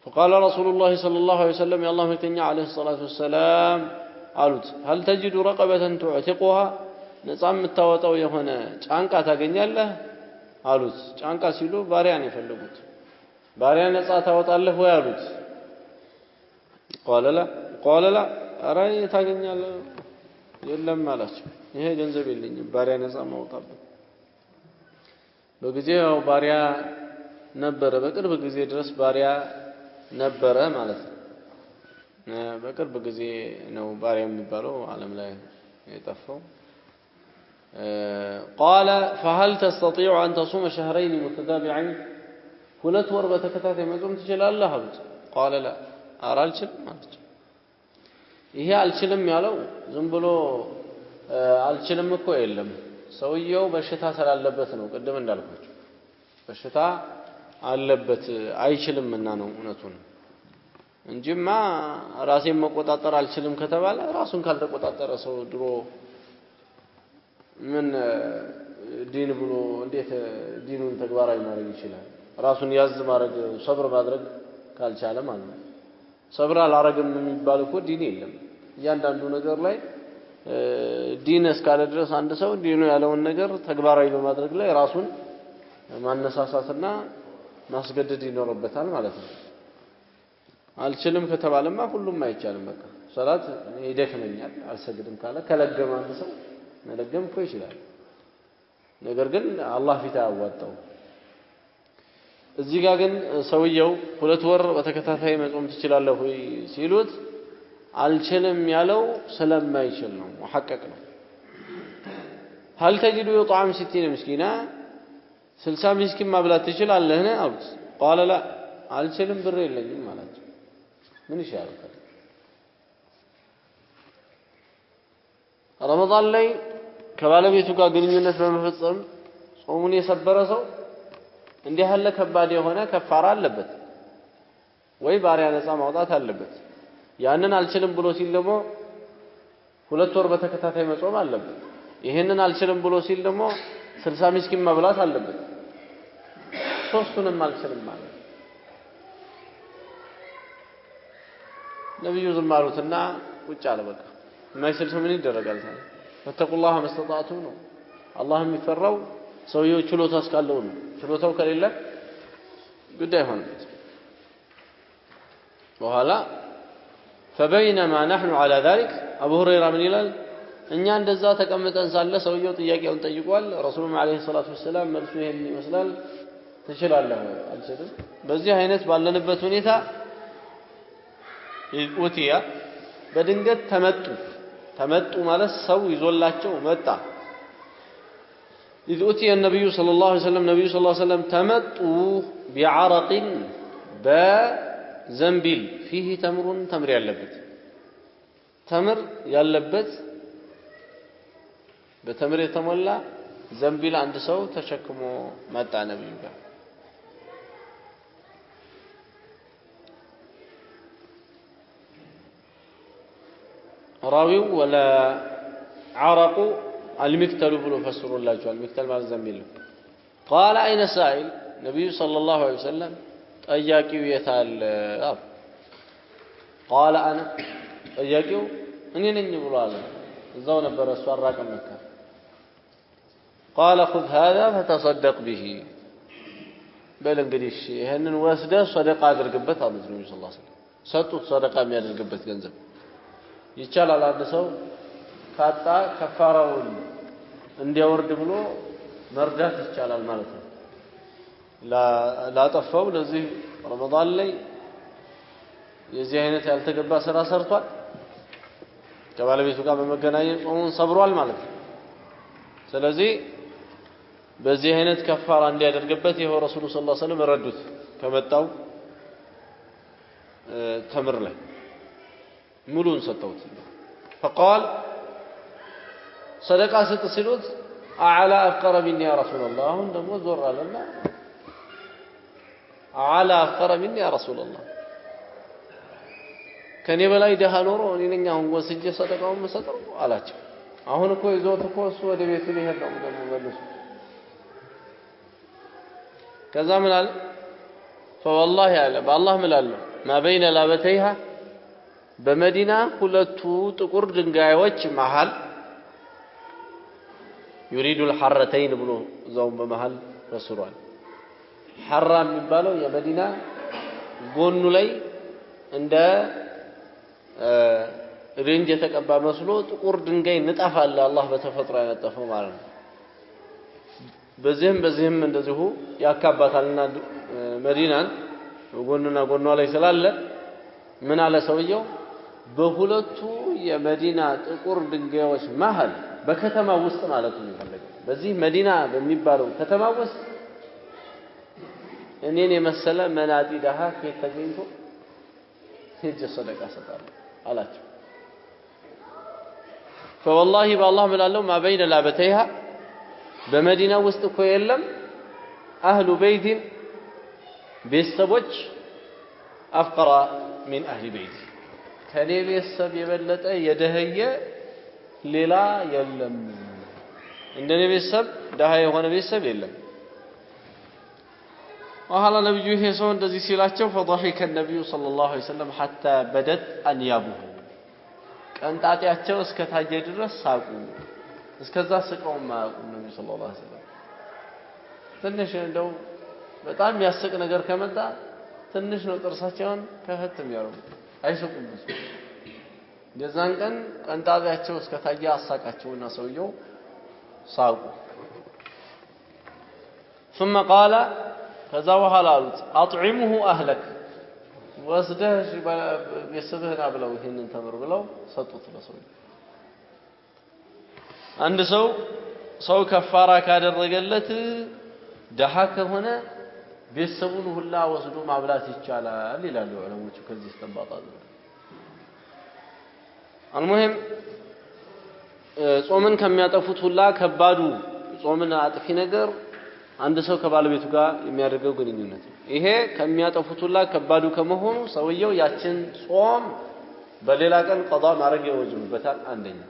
فقال رسول الله صلى الله عليه وسلم يا الله متنيا عليه الصلاة والسلام قالت هل تجد رقبة تعتقها نصام متاوطው የሆነ ጫንቃ ታገኛለህ አሉት ጫንቃ ሲሉ ባሪያን ይፈልጉት ባሪያ ነፃ ታወጣለህ ወይ አሉት قال لا أرى ታገኛለህ የለም አላቸው ይሄ ገንዘብ የለኝም ባሪያ ነፃ ማውጣበት በጊዜው ባሪያ ነበረ በቅርብ ጊዜ ድረስ ባሪያ ነበረ ማለት ነው በቅርብ ጊዜ ነው ባሪያ የሚባለው ዓለም ላይ የጠፋው قال فهل تستطيع أن تصوم شهرين متتابعين ሁለት ወር በተከታታይ መጾም ትችላለህ አሉት قال لا አልችልም ማለት ይሄ አልችልም ያለው ዝም ብሎ አልችልም እኮ የለም ሰውየው በሽታ ስላለበት ነው ቅድም እንዳልኳችሁ በሽታ አለበት አይችልምና ነው እውነቱን እንጂማ ራሴን መቆጣጠር አልችልም ከተባለ ራሱን ካልተቆጣጠረ ሰው ድሮ ምን ዲን ብሎ እንዴት ዲኑን ተግባራዊ ማድረግ ይችላል ራሱን ያዝ ማድረግ ሰብር ማድረግ ካልቻለ ማለት ነው ሰብር አላረግም የሚባል እኮ ዲን የለም እያንዳንዱ ነገር ላይ ዲን እስካለ ድረስ አንድ ሰው ዲኑ ያለውን ነገር ተግባራዊ በማድረግ ላይ ራሱን ማነሳሳትና ማስገደድ ይኖርበታል ማለት ነው አልችልም ከተባለማ ሁሉም አይቻልም በቃ ሶላት ይደክመኛል አልሰግድም ካለ ከለገመ አንድ ሰው መለገም እኮ ይችላል ነገር ግን አላህ ፊት አያዋጣው እዚህ ጋር ግን ሰውየው ሁለት ወር በተከታታይ መጾም ትችላለህ ወይ ሲሉት አልችልም ያለው ስለማይችል ነው ሙሐቀቅ ነው هل تجد يطعم 60 مسكينا 60 مسكين ማብላት ትችላለህ አሉት قال لا አልችልም ብር የለኝም ማለት ምን ይሻላል ረመዳን ላይ ከባለቤቱ ጋር ግንኙነት በመፈጸም ጾሙን የሰበረ ሰው እንዲህ ያለ ከባድ የሆነ ከፋራ አለበት ወይ ባሪያ ነፃ ማውጣት አለበት ያንን አልችልም ብሎ ሲል ደግሞ ሁለት ወር በተከታታይ መጾም አለበት ይሄንን አልችልም ብሎ ሲል ደግሞ 60 ምስኪን መብላት አለበት ሶስቱንም አልችልም ማለት ነብዩ ዝማሩትና ቁጭ አለ በቃ ማይችል ሰው ምን ይደረጋል ታዲያ ፈተቁላህ መስተጣቱ ነው አላህ የሚፈራው ሰውየው ችሎታ እስካለው ነው ችሎታው ከሌለ ጉዳይ ሆነ በኋላ فبينما نحن على ذلك ابو هريره من ይላል እኛ እንደዛ ተቀምጠን ሳለ ሰውየው ጥያቄውን ጠይቋል ረሱሉም አለይሂ ሰላቱ ወሰለም መልሱ ይሄን ይመስላል ትችላለህ አልችልም በዚህ አይነት ባለንበት ሁኔታ ኡቲያ በድንገት ተመጡ ማለት ሰው ይዞላቸው መጣ إذ أتي النبي صلى الله عليه وسلم نبي صلى الله عليه وسلم تمطوا بعرق بزنبيل فيه تمر يلبت تمر يلبت بتمر يتملى زنبيل عند سو تشكمو متى نبي قال راوي ولا عرق المكتل بلو فسروا الله جوال المكتل مال زنبيل قال أين سائل نبي صلى الله عليه وسلم أياكيو يتال قال أنا أياكيو أني نني بلو الزون برسوار راكم مكة قال خذ هذا فتصدق به بل انقريش هنن واسده صدقة درقبت هذا النبي صلى الله عليه وسلم سطوت صدقة مياه درقبت ገንዘብ ይቻላል አንድ ሰው ካጣ ከፋራውን እንዲያወርድ ብሎ መርዳት ይቻላል ማለት ነው ላጠፋው ለዚህ ረመዳን ላይ የዚህ አይነት ያልተገባ ስራ ሰርቷል ከባለቤቱ ጋር በመገናኘት ጾሙን ሰብሯል ማለት ነው ስለዚህ በዚህ አይነት ከፋራ እንዲያደርግበት ይሄው ረሱሉ ሰለላሁ ዐለይሂ ወሰለም ረዱት ከመጣው ተምር ላይ ሙሉን ሰጠውት فقال صدقه ስትስሉት اعلى افقر مني يا رسول الله አሁን ደግሞ ዞር አለና اعلى افقر مني يا رسول الله ከኔ በላይ ደሃ ኖሮ እኔ ነኝ አሁን ወስጄ ሰደቃውን መሰጠው አላቸው አሁን እኮ ይዞት እኮ እሱ ወደ ቤቱ ሊሄድ ነው ደግሞ መልሶ ከዛ ምን አለ فوالله ያለ በአላህ ምላለው ما بين لابتيها በመዲና ሁለቱ ጥቁር ድንጋዮች መሃል يريد الحرتين ብሎ ዛውም በመሃል ተስሯል ሐራ የሚባለው የመዲና ጎኑ ላይ እንደ ሬንጅ የተቀባ መስሎ ጥቁር ድንጋይ ንጣፍ አለ አላህ በተፈጥሮ ያነጠፈው ማለት ነው በዚህም እንደዚሁ ያካባታልና መዲናን ጎንና ጎኗ ላይ ስላለ ምን አለ ሰውየው በሁለቱ የመዲና ጥቁር ድንጋዮች መሃል በከተማ ውስጥ ማለት ነው ይፈልጋል በዚህ መዲና በሚባለው ከተማ ውስጥ እኔን የመሰለ መናጢ ደሃ ከየት ተገኝቶ ሄጄ ሰደቃ ሰጣለሁ አላቸው فوالله بالله ملالو ما بين لابتيها بمدينة وسط እኮ የለም أهل بيت ቤተሰቦች أفقر من أهل بيت ከኔ ቤተሰብ የበለጠ የደህየ ሌላ የለም እንደኔ ቤተሰብ ደሃ የሆነ ቤተሰብ የለም وهلا نبي ይሄ ሰው እንደዚህ ሲላቸው فضحك النبي صلى الله عليه وسلم حتى بدت أنيابه ቀንጣጤያቸው እስከ ታየ ድረስ ሳቁ እስከዛ ስቀው ማያውቁ ነብዩ ሰለላሁ ዐለይሂ ወሰለም ትንሽ እንደው በጣም ያስቅ ነገር ከመጣ ትንሽ ነው ጥርሳቸውን ከፈት የሚያረጉ አይስቁም የዛን ቀን ቀንጣጤያቸው እስከ ታየ አሳቃቸውና ሰውየው ሳቁ ثم قال ከዛ በኋላ አሉት አጥዒሙሁ አህለክ ወስደህ ቤተሰብህን አብለው ይሄንን ተምር ብለው ሰጡት ለሰው አንድ ሰው ከፋራ ካደረገለት ደሃ ከሆነ ቤተሰቡን ሁላ ወስዶ ማብላት ይቻላል ይላሉ ዑለሞቹ ከዚህ ተንባጣሉ المهم ጾምን ከሚያጠፉት ሁላ ከባዱ ጾምን አጥፊ ነገር አንድ ሰው ከባለቤቱ ጋር የሚያደርገው ግንኙነት ይሄ ከሚያጠፉት ሁላ ከባዱ ከመሆኑ ሰውየው ያችን ጾም በሌላ ቀን ቀዳ ማድረግ ይወጅብበታል አንደኛ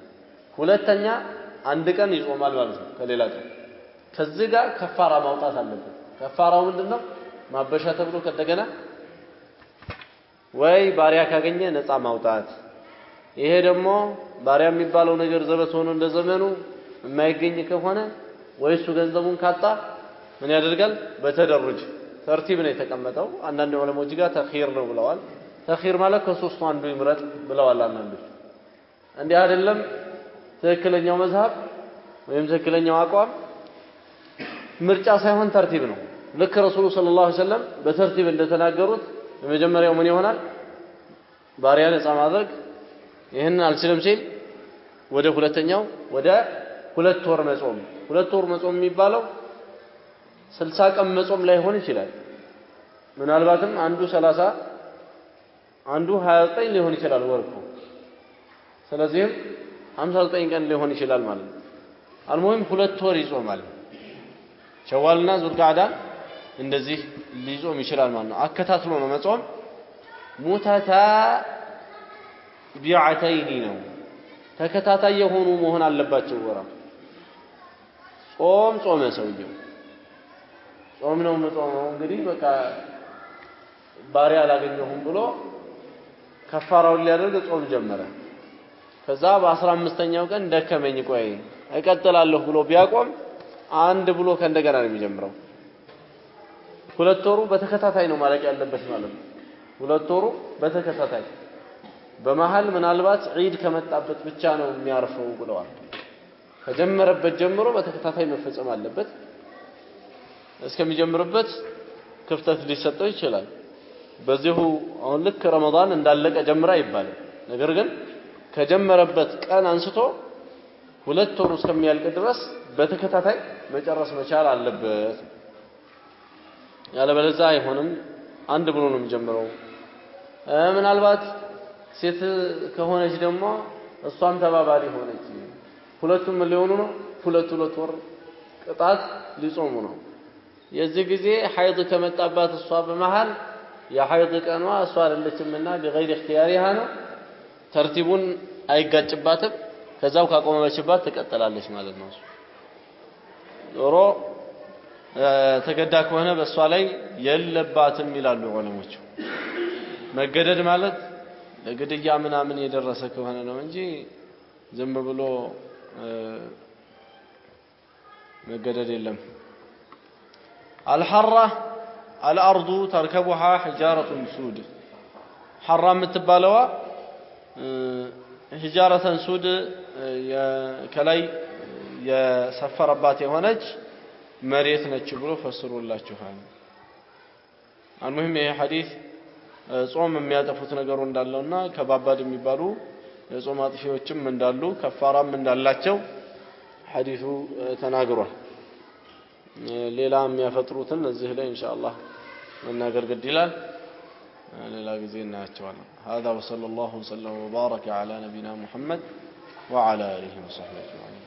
ሁለተኛ አንድ ቀን ይጾማል ማለት ነው ከሌላ ቀን ከዚህ ጋር ከፋራ ማውጣት አለበት ከፋራው ምንድነው ማበሻ ተብሎ ከደገና ወይ ባሪያ ካገኘ ነፃ ማውጣት ይሄ ደግሞ ባሪያ የሚባለው ነገር ዘበት ሆኖ እንደዘመኑ የማይገኝ ከሆነ ወይ እሱ ገንዘቡን ካጣ ምን ያደርጋል በተደረጅ ተርቲብ ነው የተቀመጠው አንዳንድ ዑለሞች ጋር ተኺር ነው ብለዋል ተኺር ማለት ከሶስቱ አንዱ ይምረጥ ብለዋል አንዳንዶች እንዲህ አይደለም ትክክለኛው መዝሐብ ወይም ትክክለኛው አቋም ምርጫ ሳይሆን ተርቲብ ነው ልክ ረሱሉ ሰለላሁ ዐለይሂ ወሰለም በተርቲብ እንደተናገሩት የመጀመሪያው ምን ይሆናል ባሪያ ነፃ ማድረግ ይሄን አልችልም ሲል ወደ ሁለተኛው ወደ ሁለት ወር መጾም የሚባለው 60 ቀን መጾም ላይ ሆነ ይችላል ምናልባትም አንዱ 30 አንዱ 29 ሊሆን ይችላል ወርቁ ስለዚህ 59 ቀን ሊሆን ይችላል ማለት ነው አልሙሂም ሁለት ወር ይጾማል ሸዋልና ዙልቃዕዳ እንደዚህ ሊጾም ይችላል ማለት ነው አከታትሎ ነው መጾም ሙታታ ቢዓተይኒ ነው ተከታታይ የሆኑ መሆን አለባቸው ወራ ጾመ ሰውየው ጾም ነው መጾመው እንግዲህ በቃ ባሪያ አላገኘሁም ብሎ ከፋራውን ሊያደርግ ጾም ጀመረ ከዛ በ15ኛው ቀን ደከመኝ ቆይ እቀጥላለሁ ብሎ ቢያቆም አንድ ብሎ ከእንደገና ነው የሚጀምረው ሁለት ወሩ በተከታታይ ነው ማለት ያለበት ማለት ነው ሁለት ወሩ በተከታታይ በመሃል ምናልባት ዒድ ከመጣበት ብቻ ነው የሚያርፈው ብለዋል ከጀመረበት ጀምሮ በተከታታይ መፈጸም አለበት እስከሚጀምርበት ክፍተት ሊሰጠው ይችላል በዚሁ አሁን ልክ ረመዳን እንዳለቀ ጀምራ ይባላል ነገር ግን ከጀመረበት ቀን አንስቶ ሁለት ወር እስከሚያልቅ ድረስ በተከታታይ መጨረስ መቻል አለበት ያለበለዚያ አይሆንም አንድ ብሎ ነው የሚጀምረው ምናልባት ሴት ከሆነች ደግሞ እሷም ተባባሪ ሆነች ሁለቱም ሊሆኑ ነው ሁለት ወር ቅጣት ሊጾሙ ነው የዚህ ጊዜ ሐይድ ከመጣባት እሷ በመሃል የሐይድ ቀኗ እሷ አይደለችምና بغير اختيارها ነው ተርቲቡን አይጋጭባትም ከዛው ካቆመችባት ትቀጥላለች ማለት ነው ዶሮ ተገዳ ከሆነ በእሷ ላይ የለባትም ይላሉ ዑለሞች መገደድ ማለት ለግድያ ምናምን የደረሰ ከሆነ ነው እንጂ ዝም ብሎ መገደድ የለም الحرة الأرض تركبها حجارة سود حرة متبالوا ሂጃረተን ሱድ ከላይ የሰፈረባት የሆነች መሬት ነች ብሎ ፈስሮላችኋል المهم ይሄ ሐዲስ ጾም የሚያጠፉት ነገሩ እንዳለውና ከባባድ የሚባሉ የጾም አጥፊዎችም እንዳሉ ከፋራም እንዳላቸው ሐዲሱ ተናግሯል ሌላ የሚያፈጥሩትን እዚህ ላይ ኢንሻአላህ መናገር ግድ ይላል ሌላ ጊዜ እናያቸዋለን هذا وصلى الله وسلم وبارك على نبينا محمد وعلى اله وصحبه اجمعين